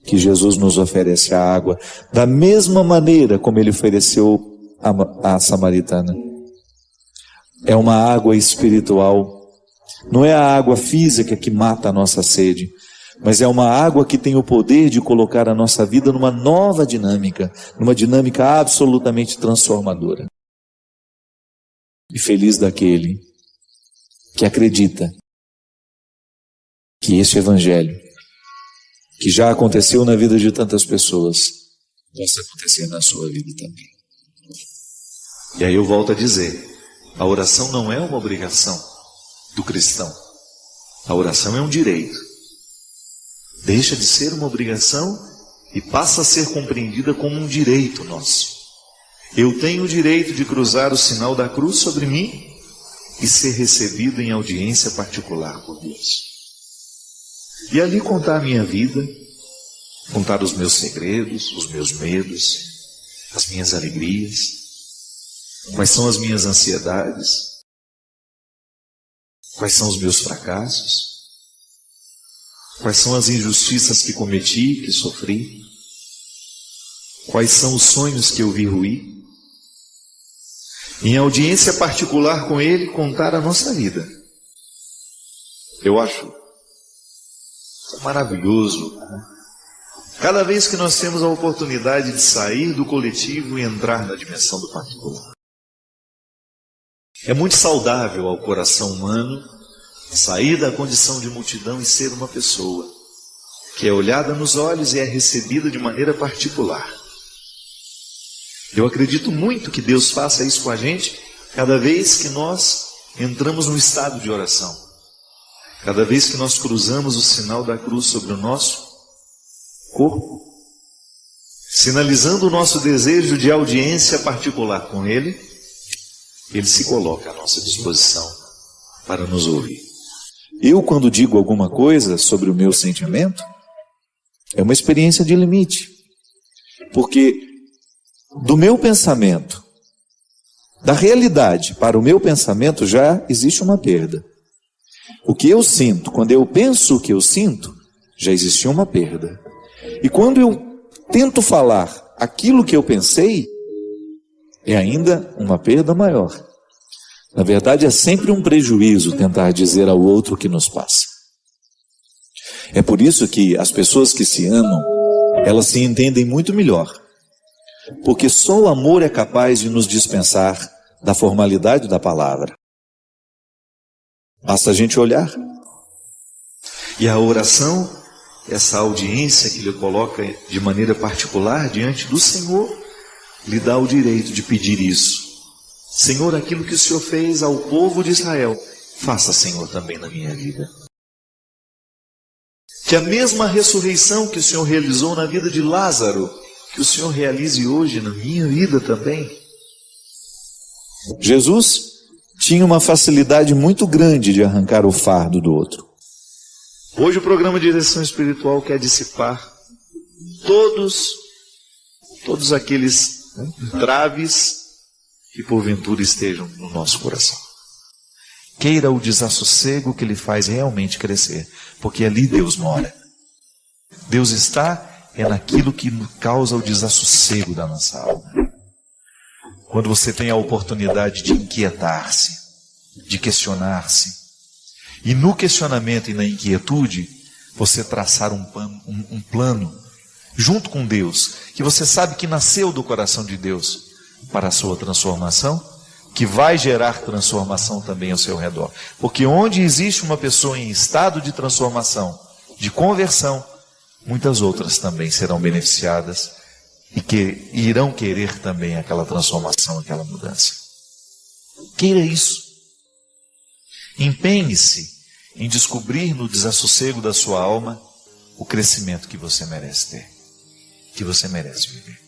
que Jesus nos oferece a água, da mesma maneira como ele ofereceu à samaritana. É uma água espiritual, não é a água física que mata a nossa sede, mas é uma água que tem o poder de colocar a nossa vida numa nova dinâmica, numa dinâmica absolutamente transformadora. E feliz daquele que acredita que este evangelho, que já aconteceu na vida de tantas pessoas, possa acontecer na sua vida também.
E aí eu volto a dizer, a oração não é uma obrigação do cristão. A oração é um direito. Deixa de ser uma obrigação e passa a ser compreendida como um direito nosso. Eu tenho o direito de cruzar o sinal da cruz sobre mim e ser recebido em audiência particular por Deus. E ali contar a minha vida, contar os meus segredos, os meus medos, as minhas alegrias, quais são as minhas ansiedades, quais são os meus fracassos, quais são as injustiças que cometi, que sofri, quais são os sonhos que eu vi ruir. Em audiência particular com Ele, contar a nossa vida. Eu acho maravilhoso. Cada vez que nós temos a oportunidade de sair do coletivo e entrar na dimensão do particular. É muito saudável ao coração humano sair da condição de multidão e ser uma pessoa que é olhada nos olhos e é recebida de maneira particular. Eu acredito muito que Deus faça isso com a gente cada vez que nós entramos no estado de oração. Cada vez que nós cruzamos o sinal da cruz sobre o nosso corpo, sinalizando o nosso desejo de audiência particular com Ele, Ele se coloca à nossa disposição para nos ouvir. Eu, quando digo alguma coisa sobre o meu sentimento, é uma experiência de limite. Porque do meu pensamento, da realidade para o meu pensamento já existe uma perda. O que eu sinto, quando eu penso o que eu sinto, já existiu uma perda. E quando eu tento falar aquilo que eu pensei, é ainda uma perda maior. Na verdade, é sempre um prejuízo tentar dizer ao outro o que nos passa. É por isso que as pessoas que se amam, elas se entendem muito melhor. Porque só o amor é capaz de nos dispensar da formalidade da palavra. Basta a gente olhar. E a oração, essa audiência que Ele coloca de maneira particular diante do Senhor, lhe dá o direito de pedir isso. Senhor, aquilo que o Senhor fez ao povo de Israel, faça, Senhor, também na minha vida. Que a mesma ressurreição que o Senhor realizou na vida de Lázaro, que o Senhor realize hoje na minha vida também.
Jesus tinha uma facilidade muito grande de arrancar o fardo do outro.
Hoje o programa de direção espiritual quer dissipar todos aqueles entraves que porventura estejam no nosso coração. Queira o desassossego que lhe faz realmente crescer, porque ali Deus mora. Deus está naquilo que causa o desassossego da nossa alma. Quando você tem a oportunidade de inquietar-se, de questionar-se, e no questionamento e na inquietude, você traçar um plano junto com Deus, que você sabe que nasceu do coração de Deus para a sua transformação, que vai gerar transformação também ao seu redor. Porque onde existe uma pessoa em estado de transformação, de conversão, muitas outras também serão beneficiadas e que irão querer também aquela transformação, aquela mudança. Queira isso. Empenhe-se em descobrir no desassossego da sua alma o crescimento que você merece ter, que você merece viver.